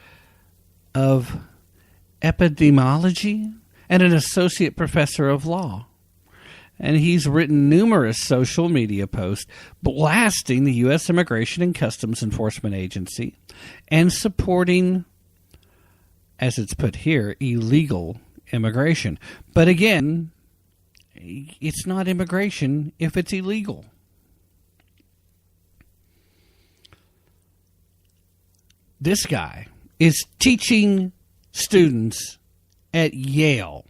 of epidemiology and an associate professor of law. And he's written numerous social media posts blasting the U.S. Immigration and Customs Enforcement Agency and supporting, as it's put here, illegal immigration. But again, it's not immigration if it's illegal. This guy is teaching students at Yale.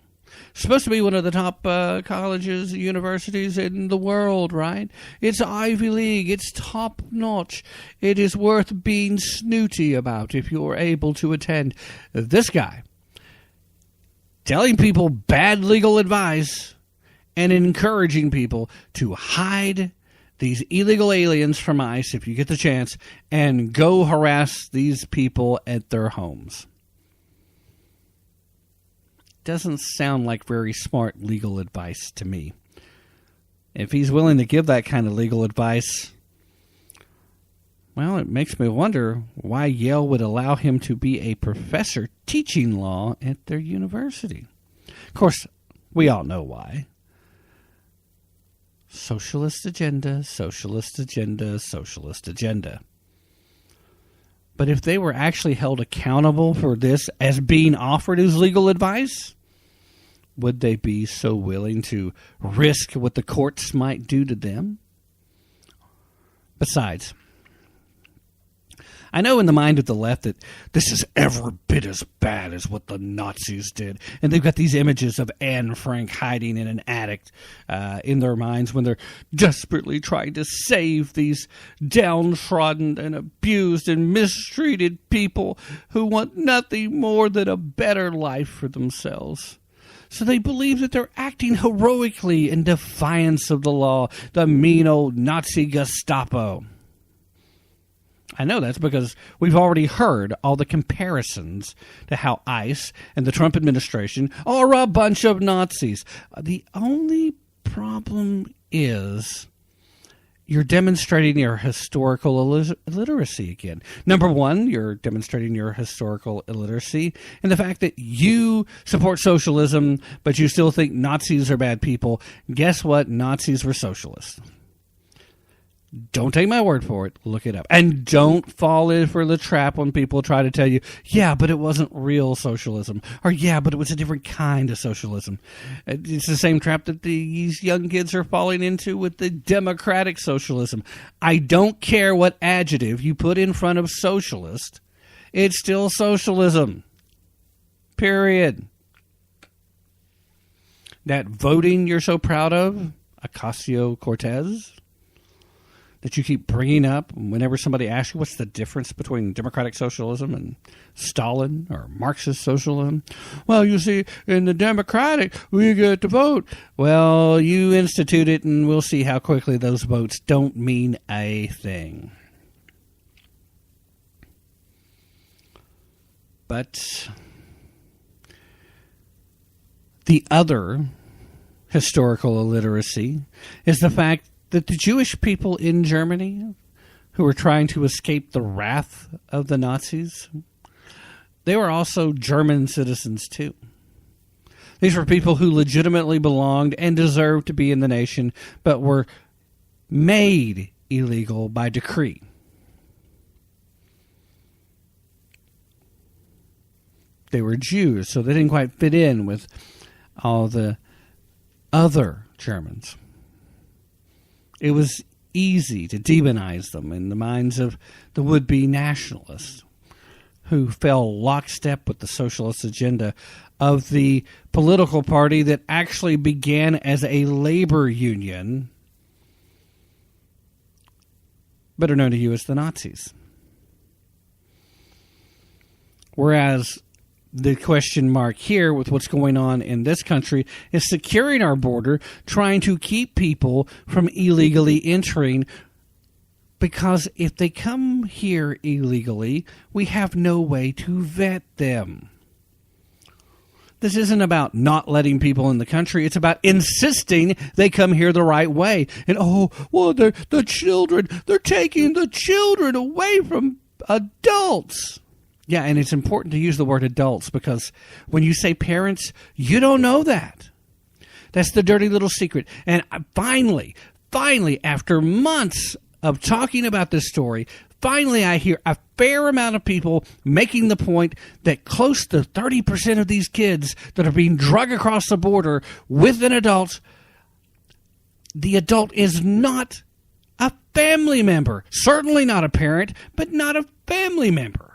Supposed to be one of the top colleges, universities in the world, right? It's Ivy League. It's top notch. It is worth being snooty about if you're able to attend. This guy telling people bad legal advice and encouraging people to hide these illegal aliens from ICE, if you get the chance, and go harass these people at their homes. Doesn't sound like very smart legal advice to me. If he's willing to give that kind of legal advice, well, it makes me wonder why Yale would allow him to be a professor teaching law at their university. Of course, we all know why. Socialist agenda, socialist agenda, socialist agenda. But if they were actually held accountable for this as being offered as legal advice, would they be so willing to risk what the courts might do to them? Besides, I know in the mind of the left that this is every bit as bad as what the Nazis did. And they've got these images of Anne Frank hiding in an attic in their minds when they're desperately trying to save these downtrodden and abused and mistreated people who want nothing more than a better life for themselves. So they believe that they're acting heroically in defiance of the law, the mean old Nazi Gestapo. I know that's because we've already heard all the comparisons to how ICE and the Trump administration are a bunch of Nazis. The only problem is you're demonstrating your historical illiteracy again. Number one, you're demonstrating your historical illiteracy and the fact that you support socialism, but you still think Nazis are bad people. Guess what? Nazis were socialists. Don't take my word for it. Look it up. And don't fall in for the trap when people try to tell you, yeah, but it wasn't real socialism. Or, yeah, but it was a different kind of socialism. It's the same trap that these young kids are falling into with the democratic socialism. I don't care what adjective you put in front of socialist. It's still socialism. Period. That voting you're so proud of, Ocasio-Cortez, that you keep bringing up whenever somebody asks you what's the difference between democratic socialism and Stalin or Marxist socialism. Well, you see, in the democratic, we get to vote. Well, you institute it, and we'll see how quickly those votes don't mean a thing. But the other historical illiteracy is the fact that the Jewish people in Germany who were trying to escape the wrath of the Nazis, they were also German citizens too. These were people who legitimately belonged and deserved to be in the nation, but were made illegal by decree. They were Jews, so they didn't quite fit in with all the other Germans. It was easy to demonize them in the minds of the would-be nationalists who fell lockstep with the socialist agenda of the political party that actually began as a labor union, better known to you as the Nazis. Whereas the question mark here with what's going on in this country is securing our border, trying to keep people from illegally entering, because if they come here illegally, we have no way to vet them. This isn't about not letting people in the country. It's about insisting they come here the right way. And, the children, they're taking the children away from adults. Yeah, and it's important to use the word adults, because when you say parents, you don't know that. That's the dirty little secret. And finally, after months of talking about this story, finally I hear a fair amount of people making the point that close to 30% of these kids that are being dragged across the border with an adult, the adult is not a family member. Certainly not a parent, but not a family member.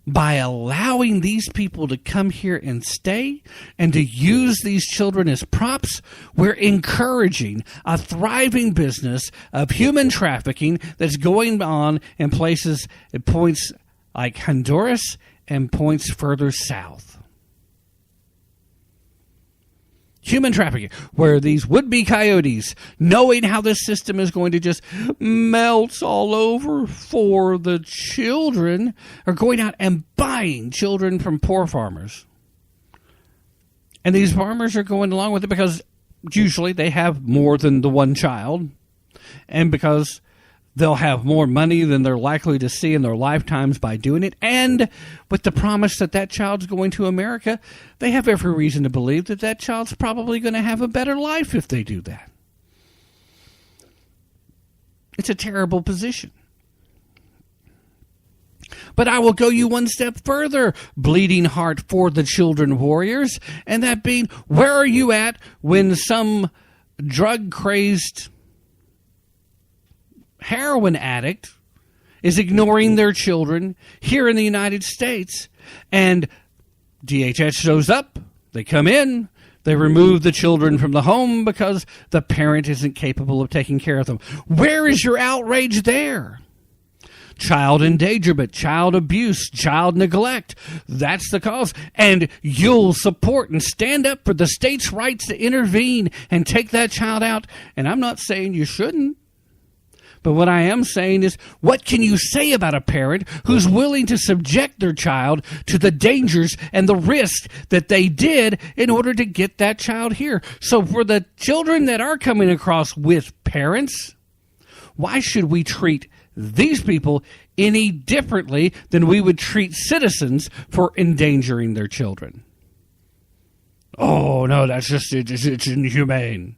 By allowing these people to come here and stay and to use these children as props, we're encouraging a thriving business of human trafficking that's going on in places at points like Honduras and points further south. Human trafficking, where these would-be coyotes, knowing how this system is going to just melt all over for the children, are going out and buying children from poor farmers. And these farmers are going along with it because usually they have more than the one child, and because they'll have more money than they're likely to see in their lifetimes by doing it. And with the promise that that child's going to America, they have every reason to believe that that child's probably going to have a better life if they do that. It's a terrible position. But I will go you one step further, bleeding heart for the children warriors, and that being, where are you at when some drug-crazed heroin addict is ignoring their children here in the United States, and DHS shows up, they come in, they remove the children from the home because the parent isn't capable of taking care of them? Where is your outrage there? Child endangerment, child abuse, child neglect. That's the cause. And you'll support and stand up for the state's rights to intervene and take that child out. And I'm not saying you shouldn't. But what I am saying is, what can you say about a parent who's willing to subject their child to the dangers and the risk that they did in order to get that child here? So for the children that are coming across with parents, why should we treat these people any differently than we would treat citizens for endangering their children? Oh, no, it's inhumane.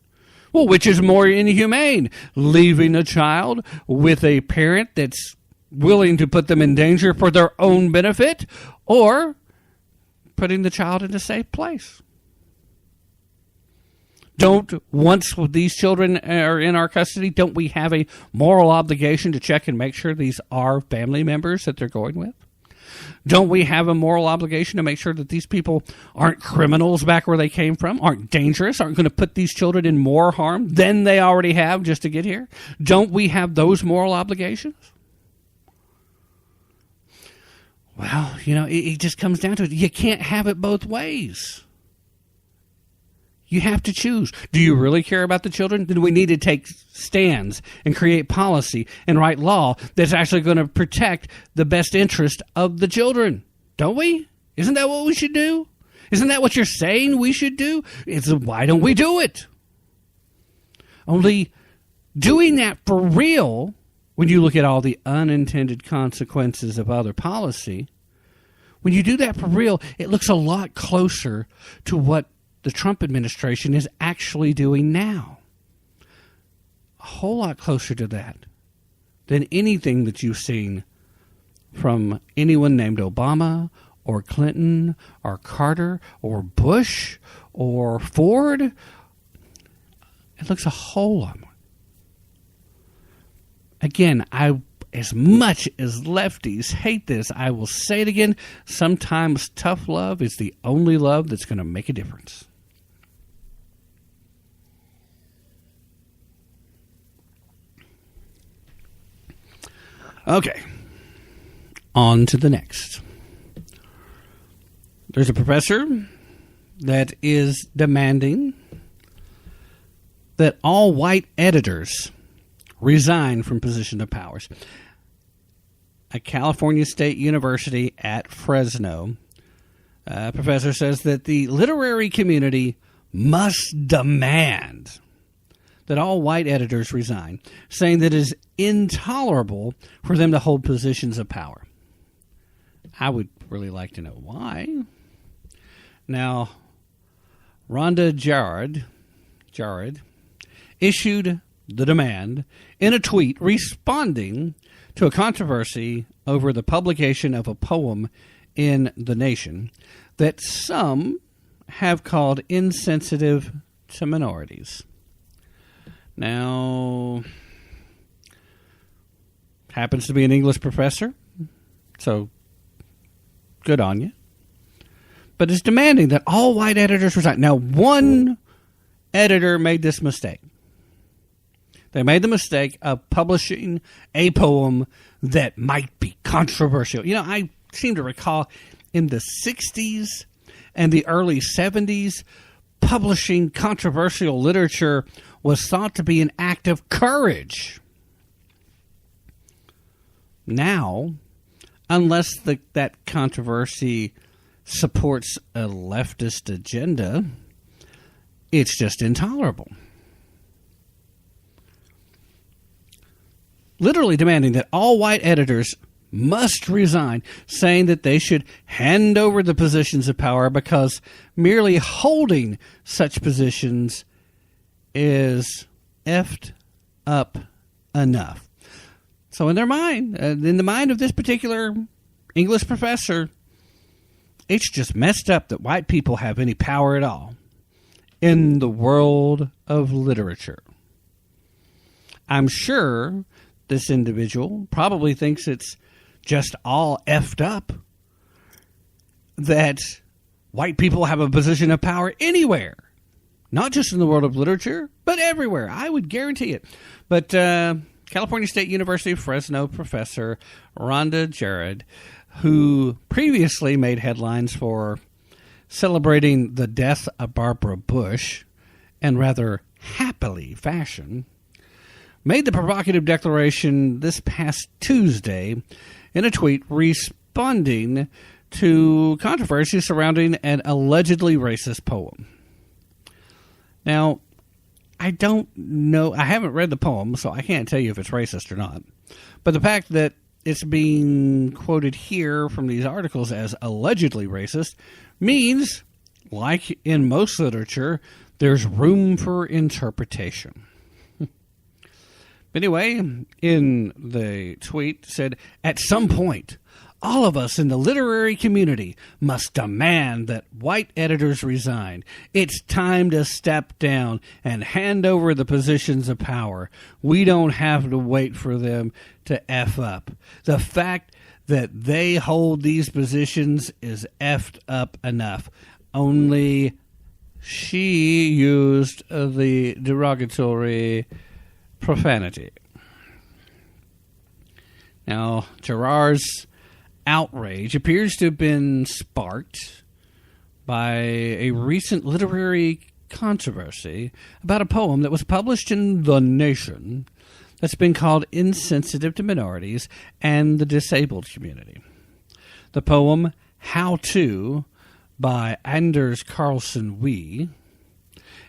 Well, which is more inhumane? Leaving a child with a parent that's willing to put them in danger for their own benefit, or putting the child in a safe place? Once these children are in our custody, don't we have a moral obligation to check and make sure these are family members that they're going with? Don't we have a moral obligation to make sure that these people aren't criminals back where they came from, aren't dangerous, aren't going to put these children in more harm than they already have just to get here? Don't we have those moral obligations? Well, it just comes down to it. You can't have it both ways. You have to choose. Do you really care about the children? Then we need to take stands and create policy and write law that's actually going to protect the best interest of the children. Don't we? Isn't that what we should do? Isn't that what you're saying we should do? Why don't we do it? Only doing that for real, when you look at all the unintended consequences of other policy, when you do that for real, it looks a lot closer to what the Trump administration is actually doing now. A whole lot closer to that than anything that you've seen from anyone named Obama or Clinton or Carter or Bush or Ford. It looks a whole lot more. Again, as much as lefties hate this, I will say it again, sometimes tough love is the only love that's going to make a difference. Okay, on to the next. There's a professor that is demanding that all white editors resign from position of powers. A California State University at Fresno professor says that the literary community must demand that all white editors resign, saying that it is intolerable for them to hold positions of power. I would really like to know why. Now, Rhonda Jared issued the demand in a tweet responding to a controversy over the publication of a poem in The Nation that some have called insensitive to minorities. Now, happens to be an English professor, so good on you. But is demanding that all white editors resign. Now, one editor made this mistake. They made the mistake of publishing a poem that might be controversial. You know, I seem to recall in the 60s and the early 70s, publishing controversial literature was thought to be an act of courage. Now, unless that controversy supports a leftist agenda, it's just intolerable. Literally demanding that all white editors must resign, saying that they should hand over the positions of power because merely holding such positions is effed up enough. So in their mind, in the mind of this particular English professor, it's just messed up that white people have any power at all in the world of literature. I'm sure this individual probably thinks it's just all effed up that white people have a position of power anywhere. Not just in the world of literature, but everywhere. I would guarantee it. But California State University Fresno professor Rhonda Jared, who previously made headlines for celebrating the death of Barbara Bush in rather happily fashion, made the provocative declaration this past Tuesday in a tweet responding to controversy surrounding an allegedly racist poem. Now, I don't know, I haven't read the poem, so I can't tell you if it's racist or not. But the fact that it's being quoted here from these articles as allegedly racist means, like in most literature, there's room for interpretation. Anyway, in the tweet said, at some point, all of us in the literary community must demand that white editors resign. It's time to step down and hand over the positions of power. We don't have to wait for them to F up. The fact that they hold these positions is effed up enough. Only she used the derogatory profanity. Now, Gerard's outrage appears to have been sparked by a recent literary controversy about a poem that was published in The Nation that's been called insensitive to minorities and the disabled community. The poem How To by Anders Carlson Wee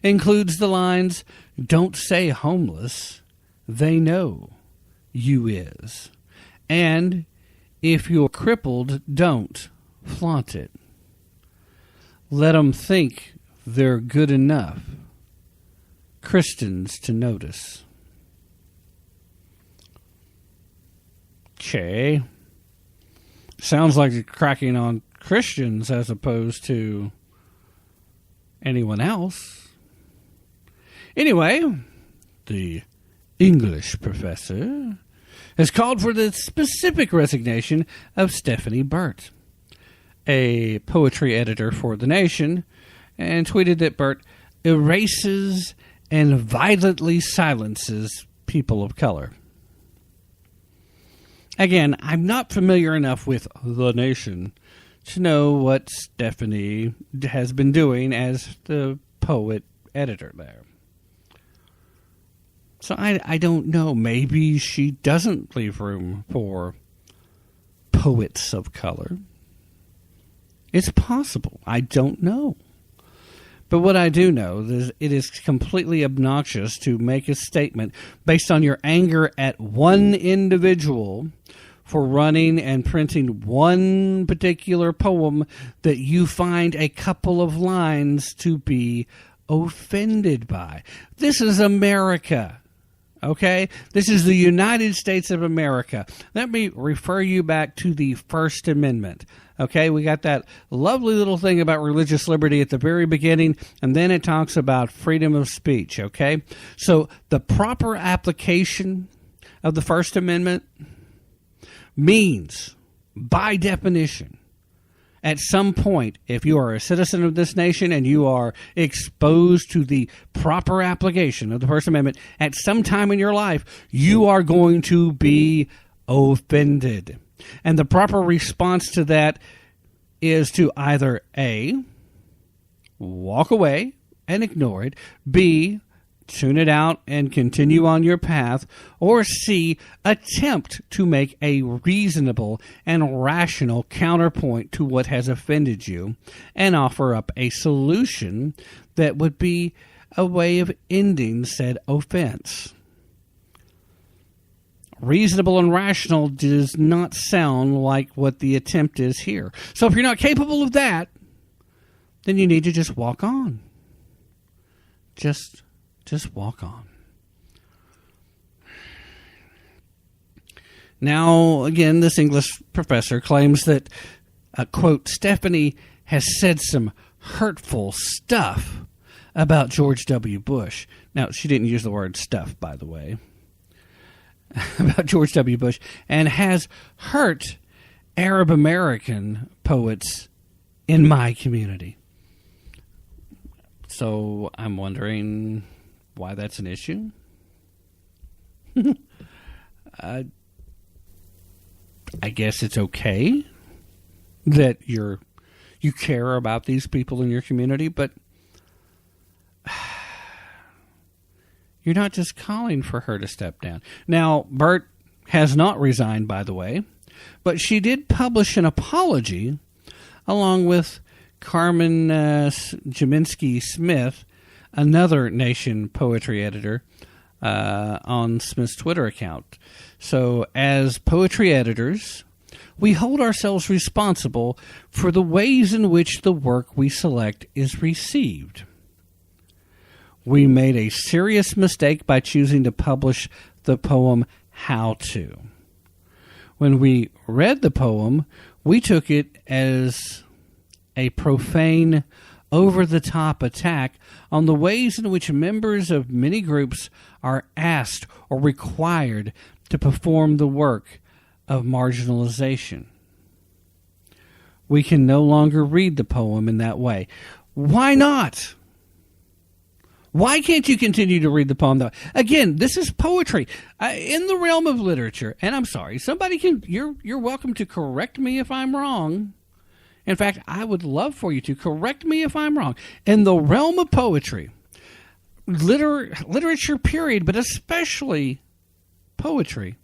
includes the lines, "Don't say homeless, they know you is," and "If you're crippled, don't flaunt it. Let them think they're good enough Christians to notice. Okay. Sounds like you're cracking on Christians as opposed to anyone else. Anyway, the English professor has called for the specific resignation of Stephanie Burt, a poetry editor for The Nation, and tweeted that Burt erases and violently silences people of color. Again, I'm not familiar enough with The Nation to know what Stephanie has been doing as the poet editor there. So I don't know. Maybe she doesn't leave room for poets of color. It's possible. I don't know. But what I do know is it is completely obnoxious to make a statement based on your anger at one individual for running and printing one particular poem that you find a couple of lines to be offended by. This is America. Okay? This is the United States of America. Let me refer you back to the First Amendment. Okay? We got that lovely little thing about religious liberty at the very beginning, and then it talks about freedom of speech. Okay? So the proper application of the First Amendment means, by definition, at some point, if you are a citizen of this nation and you are exposed to the proper application of the First Amendment, at some time in your life, you are going to be offended. And the proper response to that is to either A, walk away and ignore it, B, tune it out and continue on your path, or C, attempt to make a reasonable and rational counterpoint to what has offended you and offer up a solution that would be a way of ending said offense. Reasonable and rational does not sound like what the attempt is here. So if you're not capable of that, then you need to just walk on. Just walk on. Now, again, this English professor claims that, quote, Stephanie has said some hurtful stuff about George W. Bush. Now, she didn't use the word stuff, by the way, about George W. Bush, and has hurt Arab American poets in my community. So I'm wondering why that's an issue. I guess it's okay that you care about these people in your community, but you're not just calling for her to step down. Now, Burt has not resigned, by the way, but she did publish an apology along with Carmen Jaminsky-Smith, another Nation poetry editor, on Smith's Twitter account. So, as poetry editors, we hold ourselves responsible for the ways in which the work we select is received. We made a serious mistake by choosing to publish the poem How To. When we read the poem, we took it as a profane, over-the-top attack on the ways in which members of many groups are asked or required to perform the work of marginalization. We can no longer read the poem in that way. Why not? Why can't you continue to read the poem though? Again, this is poetry in the realm of literature. And I'm sorry, somebody can. You're welcome to correct me if I'm wrong. In fact, I would love for you to correct me if I'm wrong. In the realm of poetry, literature period, but especially poetry,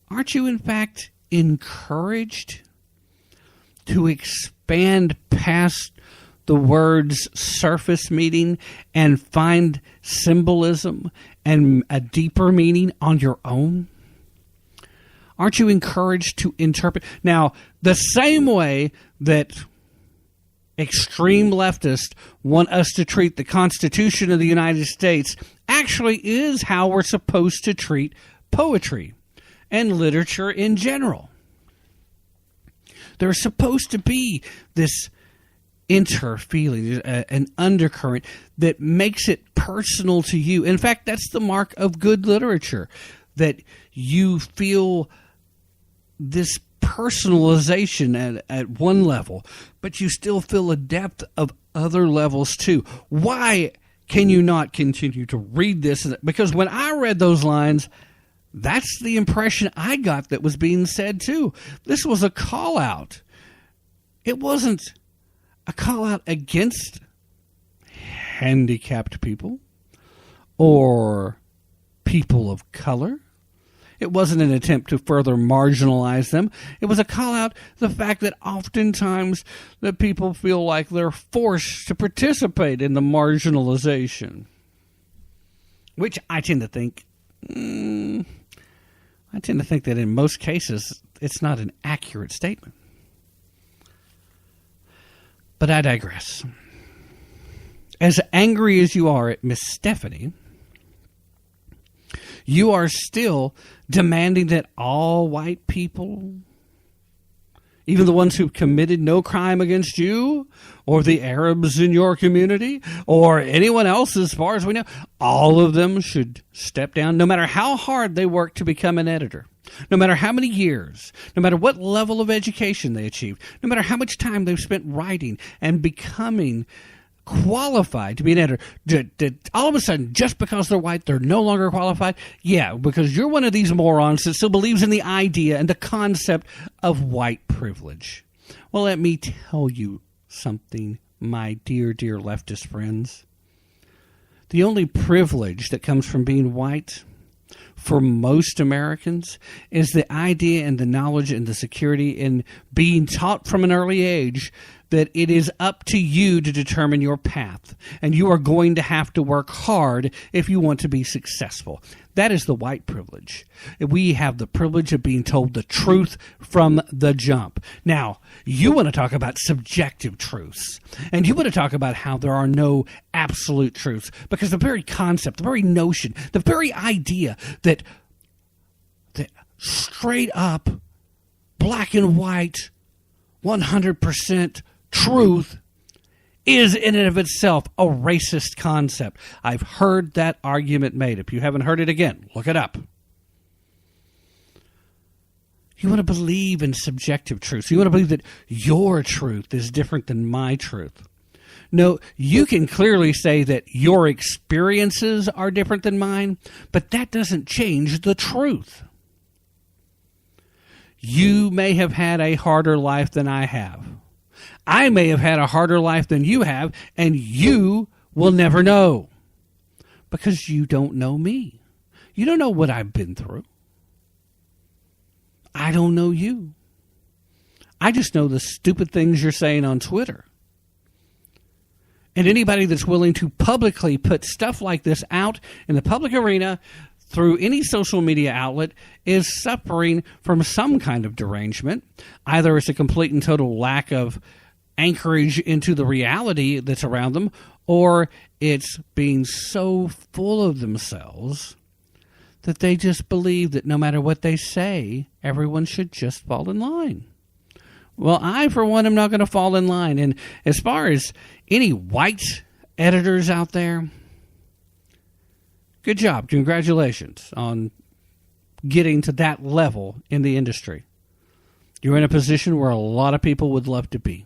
aren't you in fact encouraged to expand past the word's surface meaning and find symbolism and a deeper meaning on your own? Aren't you encouraged to interpret? Now, the same way that extreme leftists want us to treat the Constitution of the United States actually is how we're supposed to treat poetry and literature in general. There's supposed to be this interfeeling, an undercurrent that makes it personal to you. In fact, that's the mark of good literature, that you feel this personalization at one level, but you still feel a depth of other levels too. Why can you not continue to read this? Because when I read those lines, that's the impression I got that was being said too. This was a call out. It wasn't a call out against handicapped people or people of color. It wasn't an attempt to further marginalize them. It was a call out the fact that oftentimes the people feel like they're forced to participate in the marginalization, which I tend to think that in most cases it's not an accurate statement. But I digress. As angry as you are at Miss Stephanie, you are still demanding that all white people, even the ones who committed no crime against you, or the Arabs in your community, or anyone else as far as we know, all of them should step down, no matter how hard they work to become an editor, no matter how many years, no matter what level of education they achieved, no matter how much time they've spent writing and becoming qualified to be an editor. All of a sudden, just because they're white, they're no longer qualified? Yeah, because you're one of these morons that still believes in the idea and the concept of white privilege. Well, let me tell you something, my dear, dear leftist friends. The only privilege that comes from being white for most Americans is the idea and the knowledge and the security in being taught from an early age that it is up to you to determine your path, and you are going to have to work hard if you want to be successful. That is the white privilege. We have the privilege of being told the truth from the jump. Now, you want to talk about subjective truths, and you want to talk about how there are no absolute truths, because the very concept, the very notion, the very idea that straight up, black and white, 100% truth is in and of itself a racist concept. I've heard that argument made. If you haven't heard it again, look it up. You want to believe in subjective truth. You want to believe that your truth is different than my truth. No, you can clearly say that your experiences are different than mine, but that doesn't change the truth. You may have had a harder life than I have. I may have had a harder life than you have, and you will never know because you don't know me. You don't know what I've been through. I don't know you. I just know the stupid things you're saying on Twitter. And anybody that's willing to publicly put stuff like this out in the public arena through any social media outlet is suffering from some kind of derangement. Either it's a complete and total lack of anchorage into the reality that's around them, or it's being so full of themselves that they just believe that no matter what they say, everyone should just fall in line. Well, I, for one, am not going to fall in line. And as far as any white editors out there, good job. Congratulations on getting to that level in the industry. You're in a position where a lot of people would love to be.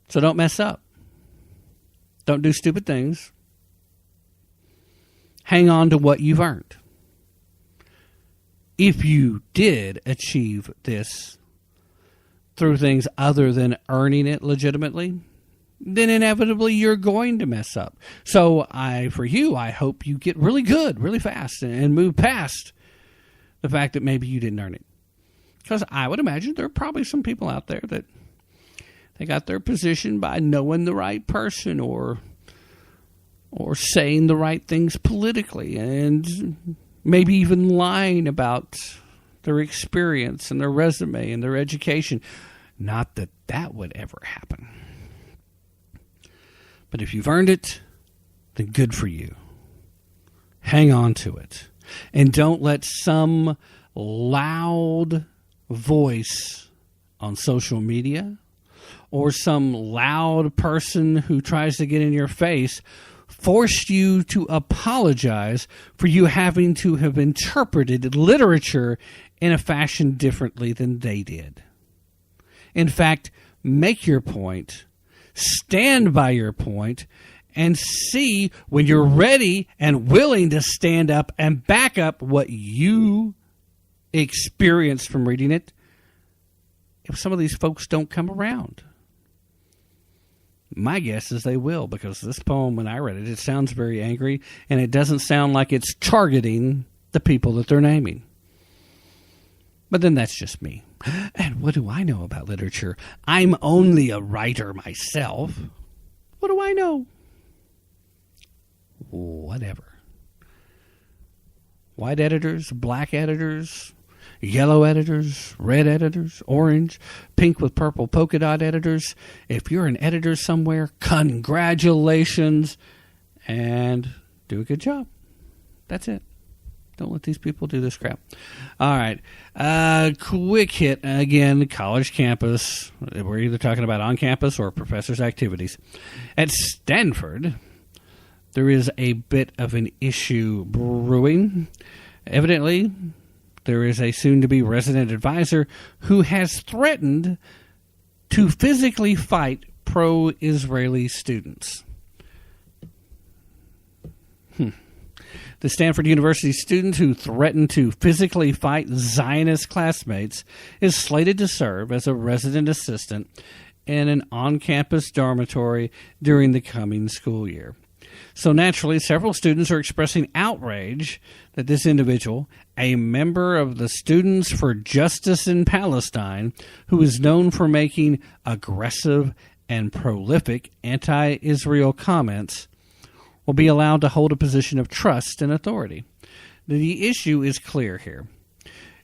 So don't mess up. Don't do stupid things. Hang on to what you've earned. If you did achieve this through things other than earning it legitimately, then inevitably you're going to mess up. So I hope you get really good really fast and move past the fact that maybe you didn't earn it. Because I would imagine there are probably some people out there that they got their position by knowing the right person or saying the right things politically. And maybe even lying about their experience and their resume and their education. Not that that would ever happen. But if you've earned it, then good for you. Hang on to it. And don't let some loud voice on social media or some loud person who tries to get in your face force you to apologize for you having to have interpreted literature in a fashion differently than they did. In fact, make your point, stand by your point, and see when you're ready and willing to stand up and back up what you experienced from reading it, if some of these folks don't come around. My guess is they will, because this poem, when I read it, it sounds very angry, and it doesn't sound like it's targeting the people that they're naming. But then that's just me. And what do I know about literature? I'm only a writer myself. What do I know? Whatever. White editors, black editors, yellow editors, red editors, orange, pink with purple polka dot editors. If you're an editor somewhere, congratulations, and do a good job. That's it. Don't let these people do this crap. All right. Quick hit. Again, college campus. We're either talking about on campus or professors' activities. At Stanford, there is a bit of an issue brewing. Evidently, there is a soon-to-be resident advisor who has threatened to physically fight pro-Israeli students. The Stanford University student who threatened to physically fight Zionist classmates is slated to serve as a resident assistant in an on-campus dormitory during the coming school year. So naturally, several students are expressing outrage that this individual, a member of the Students for Justice in Palestine, who is known for making aggressive and prolific anti-Israel comments, will be allowed to hold a position of trust and authority. The issue is clear here.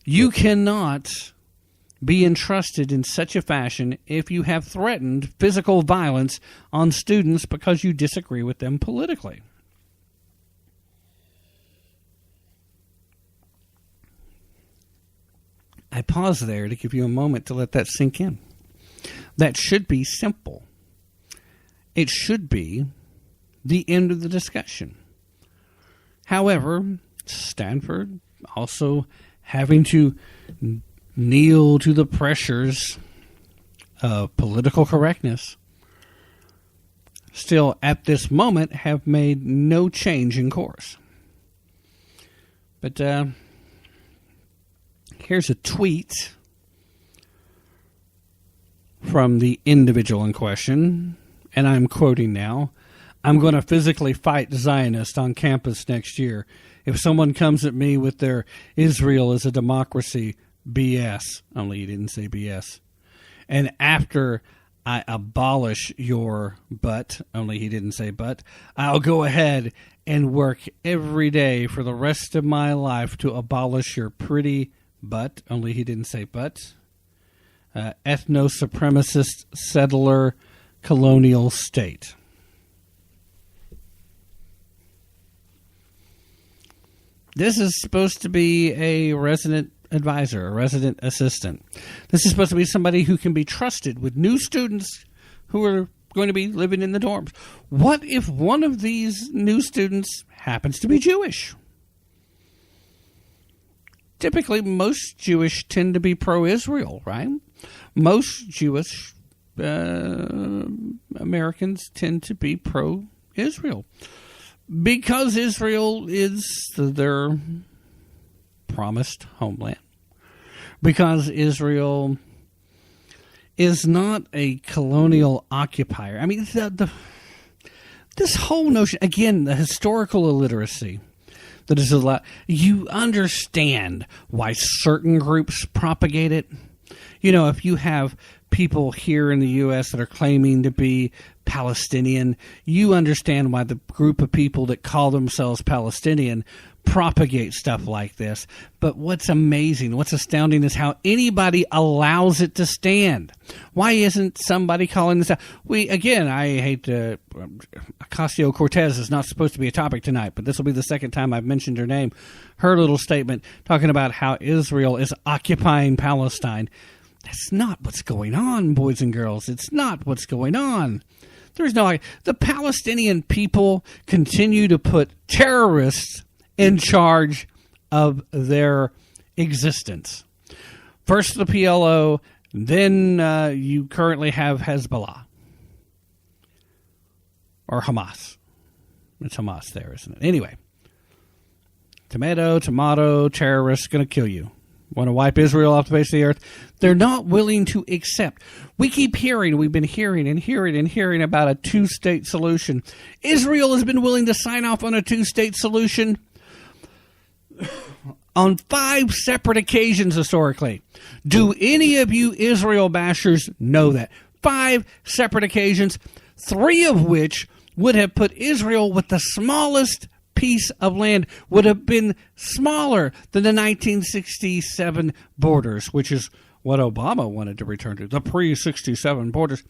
You cannot be entrusted in such a fashion if you have threatened physical violence on students because you disagree with them politically. I pause there to give you a moment to let that sink in. That should be simple. It should be the end of the discussion. However, Stanford also having to kneel to the pressures of political correctness, still at this moment have made no change in course. But here's a tweet from the individual in question, and I'm quoting now. I'm going to physically fight Zionists on campus next year. If someone comes at me with their Israel is a democracy BS, only he didn't say BS, and after I abolish your butt, only he didn't say butt, I'll go ahead and work every day for the rest of my life to abolish your pretty butt, only he didn't say butt, ethno-supremacist settler colonial state. This is supposed to be a resident advisor, a resident assistant. This is supposed to be somebody who can be trusted with new students who are going to be living in the dorms. What if one of these new students happens to be Jewish? Typically, most Jewish tend to be pro-Israel, right? Most Jewish Americans tend to be pro-Israel. Because Israel is their promised homeland. Because Israel is not a colonial occupier. I mean, this whole notion, again, the historical illiteracy that is a lot. You understand why certain groups propagate it. You know, if you have people here in the U.S. that are claiming to be Palestinian, you understand why the group of people that call themselves Palestinian propagate stuff like this. But what's amazing, what's astounding is how anybody allows it to stand. Why isn't somebody calling this out? I hate to, Ocasio-Cortez is not supposed to be a topic tonight, but this will be the second time I've mentioned her name. Her little statement talking about how Israel is occupying Palestine. That's not what's going on, boys and girls. It's not what's going on. The Palestinian people continue to put terrorists in charge of their existence. First the PLO, then you currently have Hezbollah. Or Hamas. It's Hamas there, isn't it? Anyway. Tomato, terrorists, going to kill you. Want to wipe Israel off the face of the earth? They're not willing to accept. We've been hearing about a two-state solution. Israel has been willing to sign off on a two-state solution on 5 separate occasions historically. Do any of you Israel bashers know that? 5 separate occasions, 3 of which would have put Israel with the smallest piece of land, would have been smaller than the 1967 borders, which is what Obama wanted to return to, the pre-67 borders.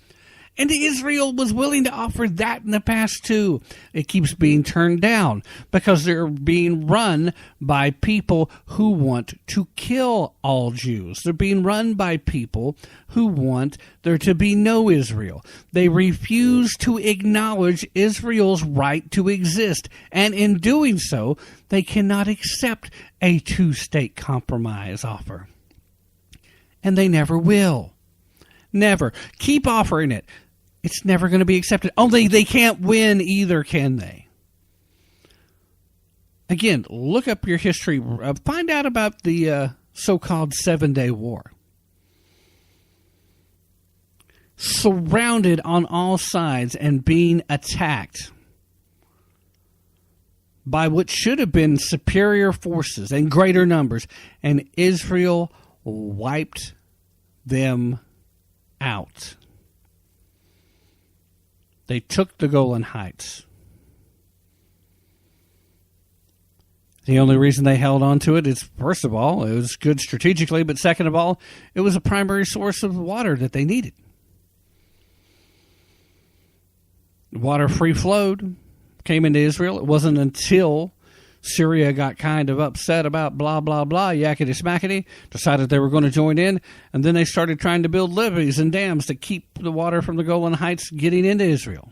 And Israel was willing to offer that in the past too. It keeps being turned down because they're being run by people who want to kill all Jews. They're being run by people who want there to be no Israel. They refuse to acknowledge Israel's right to exist. And in doing so, they cannot accept a two-state compromise offer. And they never will. Never. Keep offering it. It's never going to be accepted. Only they can't win either, can they? Again, look up your history. Find out about the so-called 7-Day War. Surrounded on all sides and being attacked by what should have been superior forces and greater numbers. And Israel wiped them out. They took the Golan Heights. The only reason they held on to it is, first of all, it was good strategically, but second of all, it was a primary source of water that they needed. Water free flowed, came into Israel. It wasn't until Syria got kind of upset about blah, blah, blah, yakety smackety, decided they were going to join in, and then they started trying to build levees and dams to keep the water from the Golan Heights getting into Israel.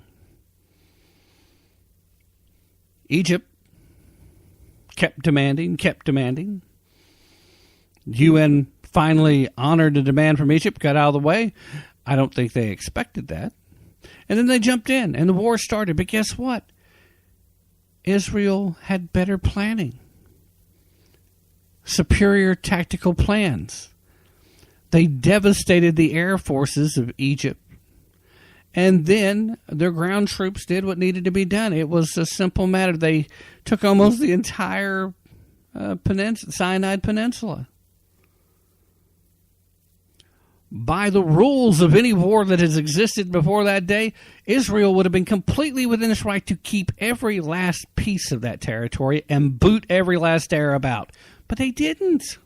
Egypt kept demanding. UN finally honored the demand from Egypt, got out of the way. I don't think they expected that. And then they jumped in, and the war started. But guess what? Israel had better planning, superior tactical plans. They devastated the air forces of Egypt, and then their ground troops did what needed to be done. It was a simple matter. They took almost the entire Sinai Peninsula. By the rules of any war that has existed before that day, Israel would have been completely within its right to keep every last piece of that territory and boot every last Arab out. But they didn't.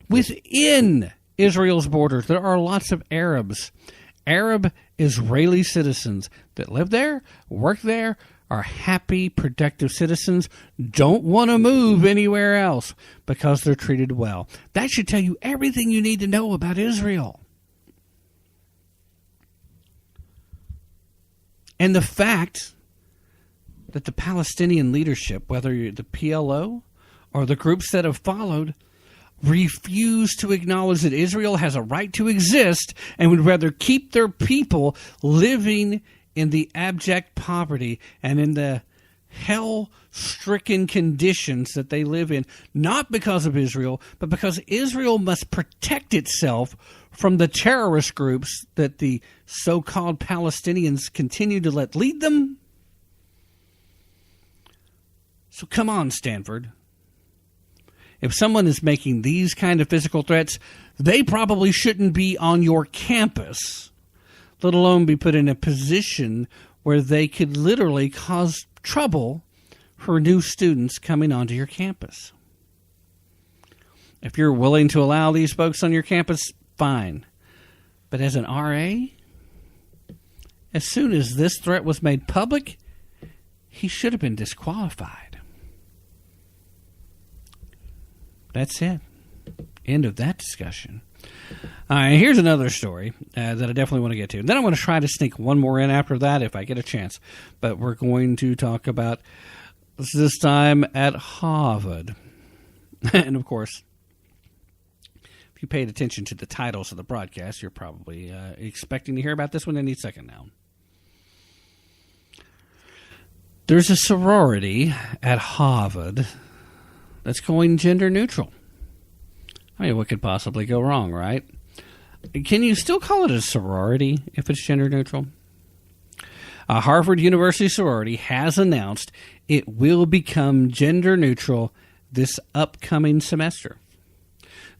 Within Israel's borders, there are lots of Arabs, Arab Israeli citizens that live there, work there, are happy, productive citizens, don't want to move anywhere else because they're treated well. That should tell you everything you need to know about Israel. And the fact that the Palestinian leadership, whether you're the PLO or the groups that have followed, refuse to acknowledge that Israel has a right to exist and would rather keep their people living in the abject poverty and in the hell-stricken conditions that they live in, not because of Israel, but because Israel must protect itself from the terrorist groups that the so-called Palestinians continue to let lead them. So come on, Stanford. If someone is making these kind of physical threats, they probably shouldn't be on your campus, let alone be put in a position where they could literally cause trouble for new students coming onto your campus. If you're willing to allow these folks on your campus, fine. But as an RA, as soon as this threat was made public, he should have been disqualified. That's it. End of that discussion. All right, here's another story that I definitely want to get to. Then I'm going to try to sneak one more in after that if I get a chance. But we're going to talk about this time at Harvard. And, of course, if you paid attention to the titles of the broadcast, you're probably expecting to hear about this one any second now. There's a sorority at Harvard that's going gender neutral. I mean, what could possibly go wrong, right? Can you still call it a sorority if it's gender neutral? A Harvard University sorority has announced it will become gender neutral this upcoming semester.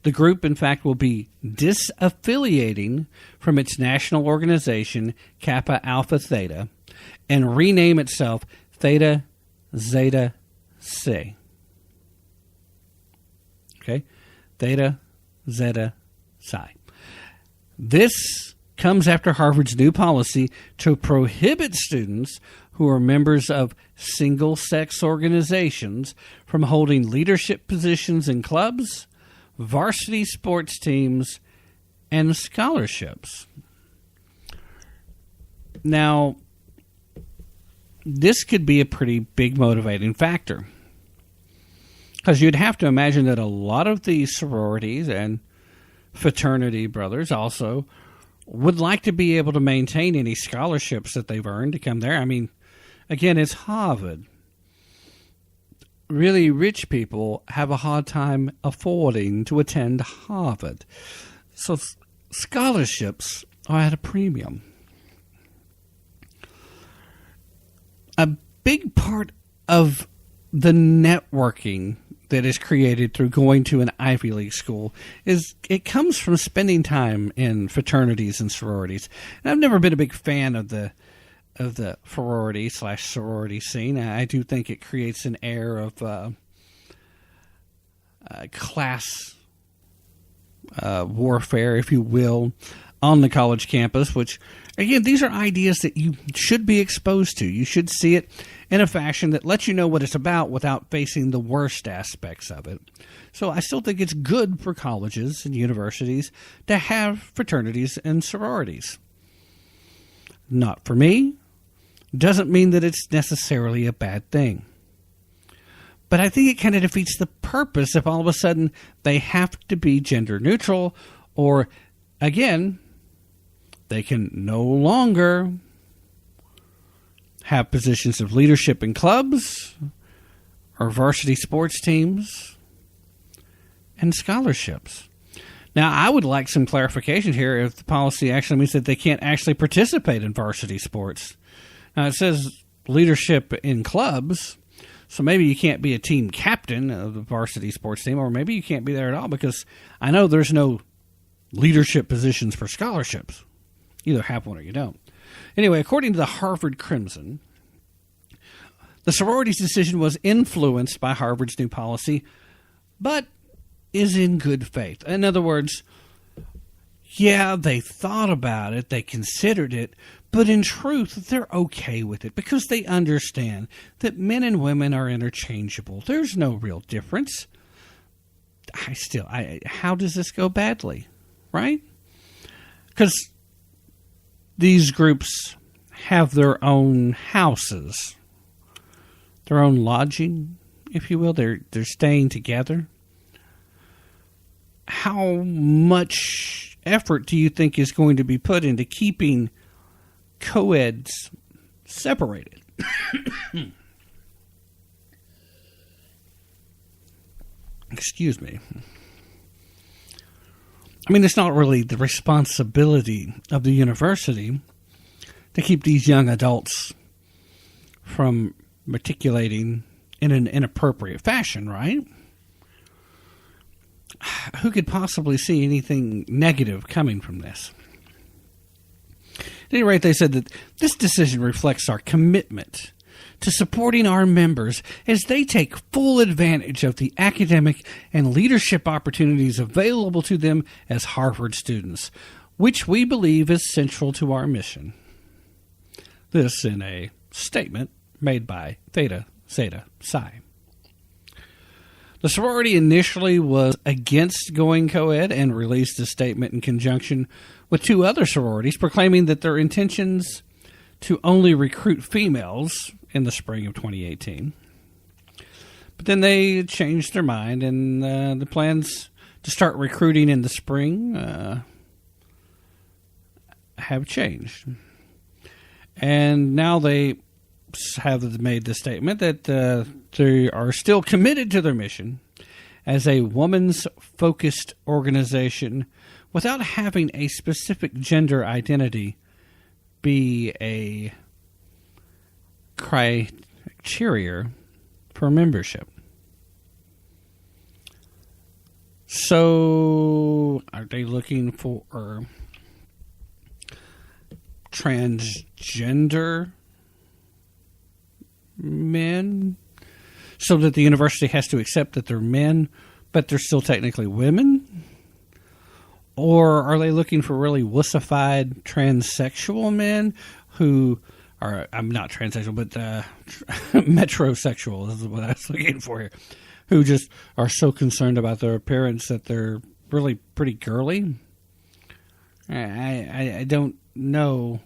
The group, in fact, will be disaffiliating from its national organization, Kappa Alpha Theta, and rename itself Theta Zeta Psi. Okay? Theta Zeta Psi. This comes after Harvard's new policy to prohibit students who are members of single-sex organizations from holding leadership positions in clubs, varsity sports teams, and scholarships. Now, this could be a pretty big motivating factor, because you'd have to imagine that a lot of these sororities and fraternity brothers also would like to be able to maintain any scholarships that they've earned to come there. I mean, again, it's Harvard. Really rich people have a hard time affording to attend Harvard. So scholarships are at a premium. A big part of the networking that is created through going to an Ivy League school is it comes from spending time in fraternities and sororities. And I've never been a big fan of the sorority/sorority scene. I do think it creates an air of class warfare, if you will, on the college campus, which, again, these are ideas that you should be exposed to. You should see it in a fashion that lets you know what it's about without facing the worst aspects of it. So I still think it's good for colleges and universities to have fraternities and sororities. Not for me. Doesn't mean that it's necessarily a bad thing. But I think it kind of defeats the purpose if all of a sudden they have to be gender neutral, or, again, they can no longer have positions of leadership in clubs or varsity sports teams and scholarships. Now, I would like some clarification here if the policy actually means that they can't actually participate in varsity sports. Now, it says leadership in clubs, so maybe you can't be a team captain of the varsity sports team, or maybe you can't be there at all, because I know there's no leadership positions for scholarships. Either have one or you don't. Anyway, according to the Harvard Crimson, the sorority's decision was influenced by Harvard's new policy, but is in good faith. In other words, yeah, they thought about it, they considered it, but in truth, they're okay with it because they understand that men and women are interchangeable. There's no real difference. How does this go badly, right? Because these groups have their own houses, their own lodging, if you will. They're staying together. How much effort do you think is going to be put into keeping co-eds separated? Excuse me. I mean, it's not really the responsibility of the university to keep these young adults from matriculating in an inappropriate fashion, right? Who could possibly see anything negative coming from this? At any rate, they said that this decision reflects our commitment to supporting our members as they take full advantage of the academic and leadership opportunities available to them as Harvard students, which we believe is central to our mission. This in a statement made by Theta Zeta Psi. The sorority initially was against going co-ed and released a statement in conjunction with two other sororities proclaiming that their intentions to only recruit females in the spring of 2018. But then they changed their mind, and the plans to start recruiting in the spring have changed. And now they have made the statement that they are still committed to their mission as a woman's-focused organization without having a specific gender identity be a criteria for membership. So, are they looking for transgender men so that the university has to accept that they're men, but they're still technically women? Or are they looking for really wussified transsexual men who are, I'm not transsexual, but metrosexual is what I was looking for here, who just are so concerned about their appearance that they're really pretty girly? I don't know.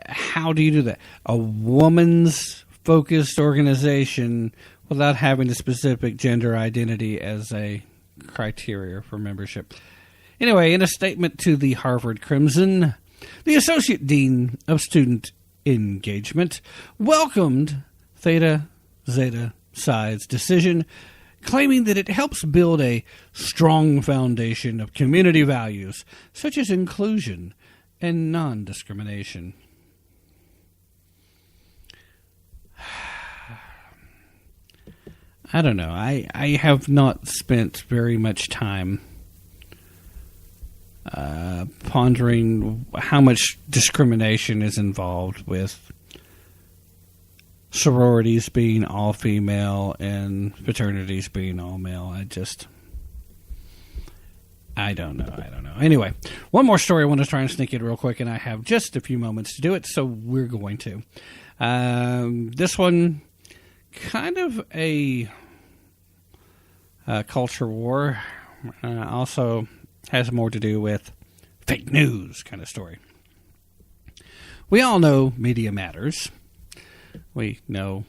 How do you do that? A woman's focused organization without having a specific gender identity as a criteria for membership. Anyway, in a statement to the Harvard Crimson, the Associate Dean of Student Engagement welcomed Theta Zeta Psi's decision, claiming that it helps build a strong foundation of community values such as inclusion and non-discrimination. I don't know. I have not spent very much time pondering how much discrimination is involved with sororities being all female and fraternities being all male. I don't know. Anyway, one more story I want to try and sneak in real quick, and I have just a few moments to do it, so we're going to. This one, kind of a culture war, also has more to do with fake news kind of story. We all know Media Matters. We know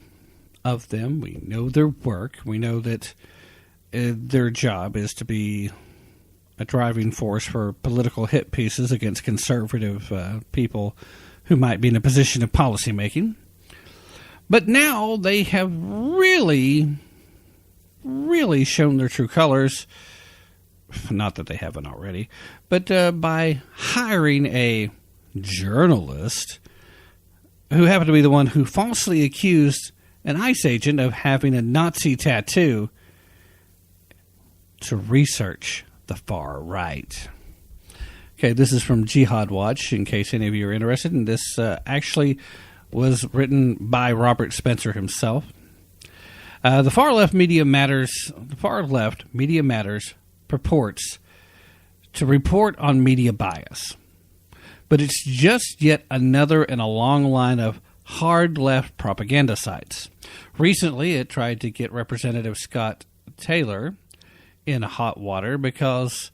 of them. We know their work. We know that their job is to be a driving force for political hit pieces against conservative people who might be in a position of policymaking. But now they have really shown their true colors. Not that they haven't already, but by hiring a journalist who happened to be the one who falsely accused an ICE agent of having a Nazi tattoo to research the far right. Okay, this is from Jihad Watch, in case any of you are interested, and this actually was written by Robert Spencer himself. The far left Media Matters purports to report on media bias, but it's just yet another in a long line of hard left propaganda sites. Recently, it tried to get Representative Scott Taylor in hot water because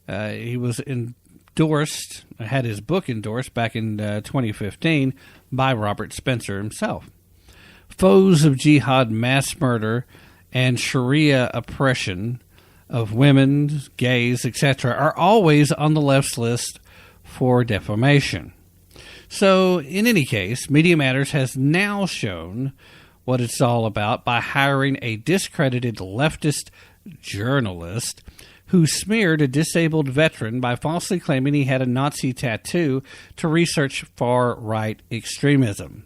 he was had his book endorsed back in 2015 by Robert Spencer himself. Foes of jihad, mass murder, and Sharia oppression of women, gays, etc. are always on the left's list for defamation. So, in any case, Media Matters has now shown what it's all about by hiring a discredited leftist journalist who smeared a disabled veteran by falsely claiming he had a Nazi tattoo to research far-right extremism.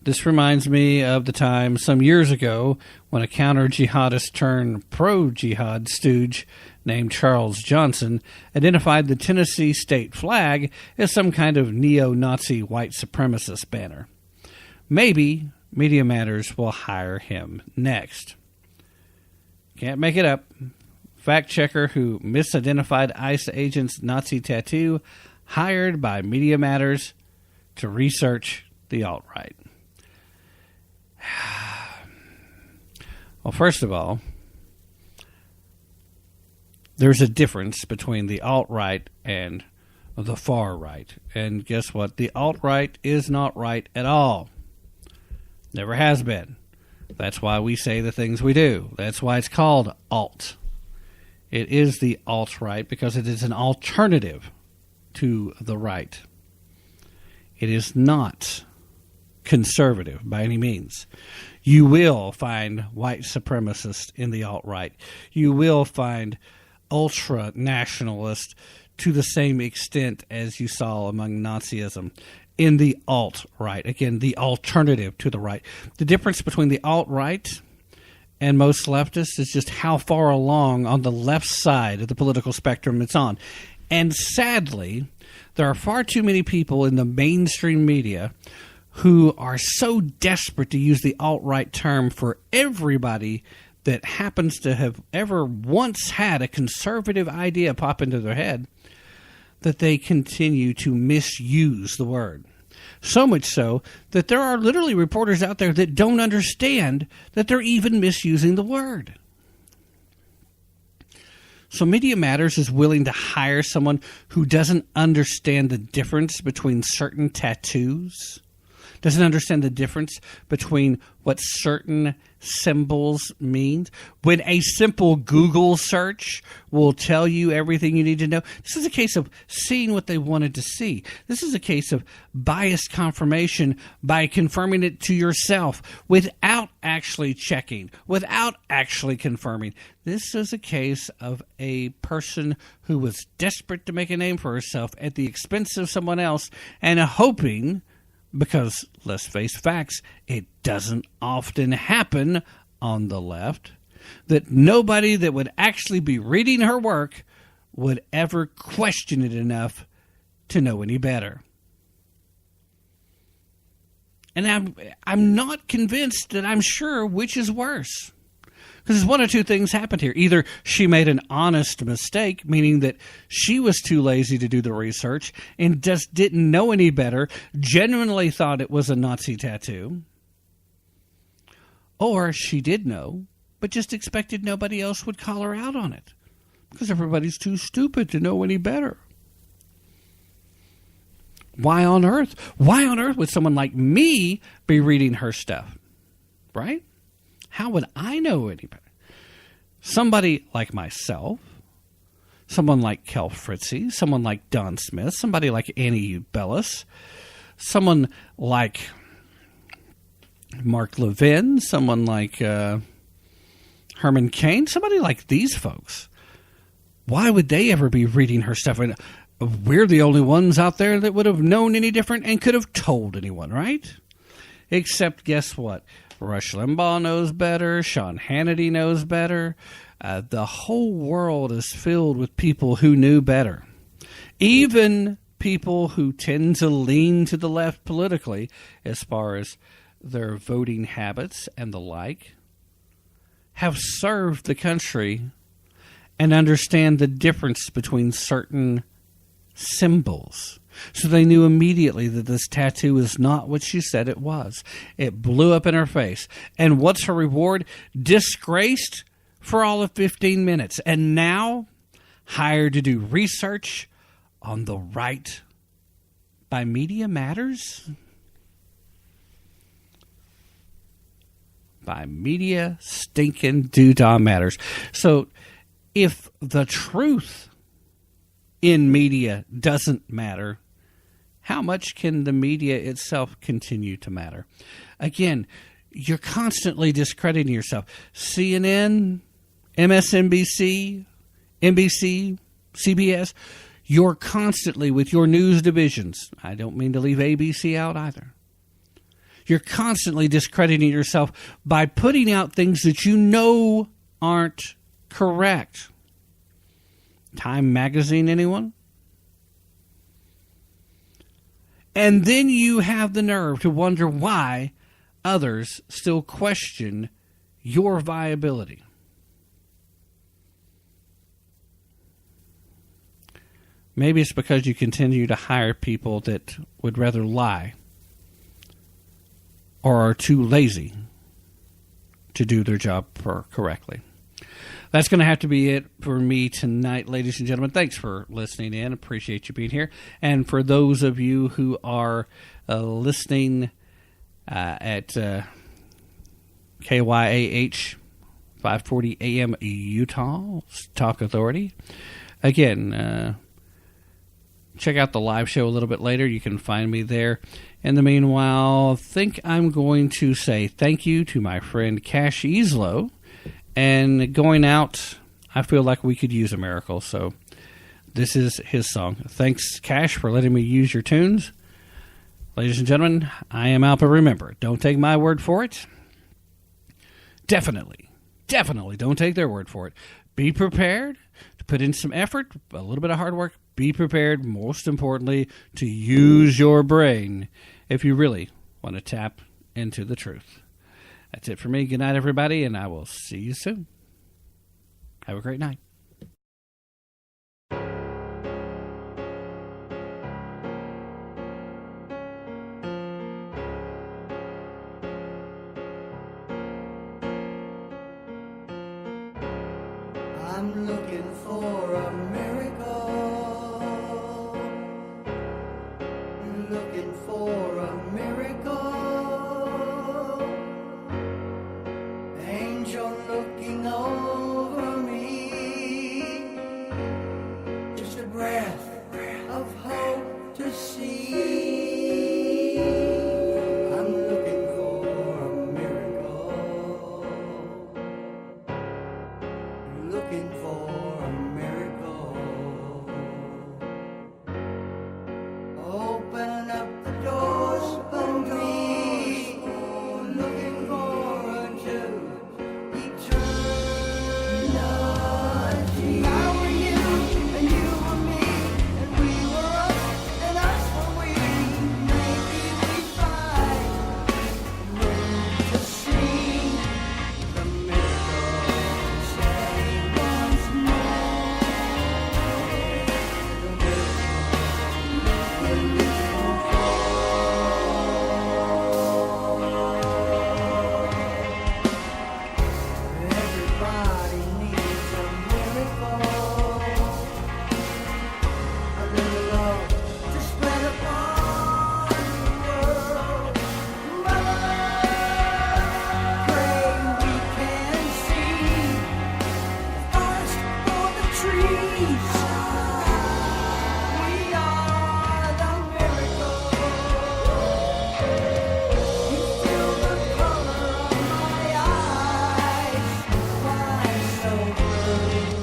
This reminds me of the time some years ago when a counter-jihadist turned pro-jihad stooge named Charles Johnson identified the Tennessee state flag as some kind of neo-Nazi white supremacist banner. maybe Media Matters will hire him next. Can't make it up. Fact checker who misidentified ICE agent's Nazi tattoo hired by Media Matters to research the alt-right. Well, first of all, there's a difference between the alt-right and the far right. And guess what? The alt-right is not right at all. Never has been. That's why we say the things we do. That's why it's called alt. It is the alt-right because it is an alternative to the right. It is not conservative by any means. You will find white supremacists in the alt-right. You will find ultra-nationalists to the same extent as you saw among Nazism in the alt-right. Again, the alternative to the right. The difference between the alt-right and most leftists is just how far along on the left side of the political spectrum it's on. And sadly, there are far too many people in the mainstream media who are so desperate to use the alt-right term for everybody that happens to have ever once had a conservative idea pop into their head that they continue to misuse the word. So much so that there are literally reporters out there that don't understand that they're even misusing the word. So Media Matters is willing to hire someone who doesn't understand the difference between certain tattoos, doesn't understand the difference between what certain symbols mean. When a simple Google search will tell you everything you need to know. This is a case of seeing what they wanted to see. This is a case of biased confirmation by confirming it to yourself without actually checking, without actually confirming. This is a case of a person who was desperate to make a name for herself at the expense of someone else and hoping, because let's face facts, it doesn't often happen on the left, that nobody that would actually be reading her work would ever question it enough to know any better. And I'm not convinced that I'm sure which is worse. Because one of two things happened here. Either she made an honest mistake, meaning that she was too lazy to do the research and just didn't know any better, genuinely thought it was a Nazi tattoo. Or she did know, but just expected nobody else would call her out on it. Because everybody's too stupid to know any better. Why on earth? Why on earth would someone like me be reading her stuff? Right? How would I know any better? Somebody like myself, someone like Kel Fritzy, someone like Don Smith, somebody like Annie Bellis, someone like Mark Levin, someone like Herman Cain, somebody like these folks. Why would they ever be reading her stuff? And we're the only ones out there that would have known any different and could have told anyone, right? Except, guess what? Rush Limbaugh knows better. Sean Hannity knows better. The whole world is filled with people who knew better. Even people who tend to lean to the left politically as far as their voting habits and the like have served the country and understand the difference between certain symbols. So they knew immediately that this tattoo is not what she said it was. It blew up in her face. And what's her reward? Disgraced for all of 15 minutes. And now hired to do research on the right by Media Matters? By Media Stinking Doodah Matters. So if the truth in media doesn't matter, how much can the media itself continue to matter? Again, you're constantly discrediting yourself. CNN, MSNBC, NBC, CBS, you're constantly with your news divisions. I don't mean to leave ABC out either. You're constantly discrediting yourself by putting out things that you know aren't correct. Time Magazine, anyone? And then you have the nerve to wonder why others still question your viability. Maybe it's because you continue to hire people that would rather lie or are too lazy to do their job correctly. That's going to have to be it for me tonight, ladies and gentlemen. Thanks for listening in. Appreciate you being here. And for those of you who are listening at KYAH 540 AM Utah Talk Authority, again, check out the live show a little bit later. You can find me there. In the meanwhile, I think I'm going to say thank you to my friend Cash Easlow. And going out, I feel like we could use a miracle. So this is his song. Thanks, Cash, for letting me use your tunes. Ladies and gentlemen, I am out, but remember, don't take my word for it. Definitely don't take their word for it. Be prepared to put in some effort, a little bit of hard work. Be prepared, most importantly, to use your brain if you really want to tap into the truth. That's it for me. Good night, everybody, and I will see you soon. Have a great night. I'm looking for a miracle. Looking for a miracle. Angel looking over me. Just a breath of hope to see. I'm looking for a miracle. Looking for a miracle. Open up the doors for me. Looking forward to eternity. I were you, and you were me, and we were us, and us were we. Maybe we find room to see the miracle. Say once more, the miracle. Everybody needs a miracle, a little love to spread upon the world. Mother, pray we can see the forest for the trees. We are the miracle. You feel the color of my eyes. Why so blue?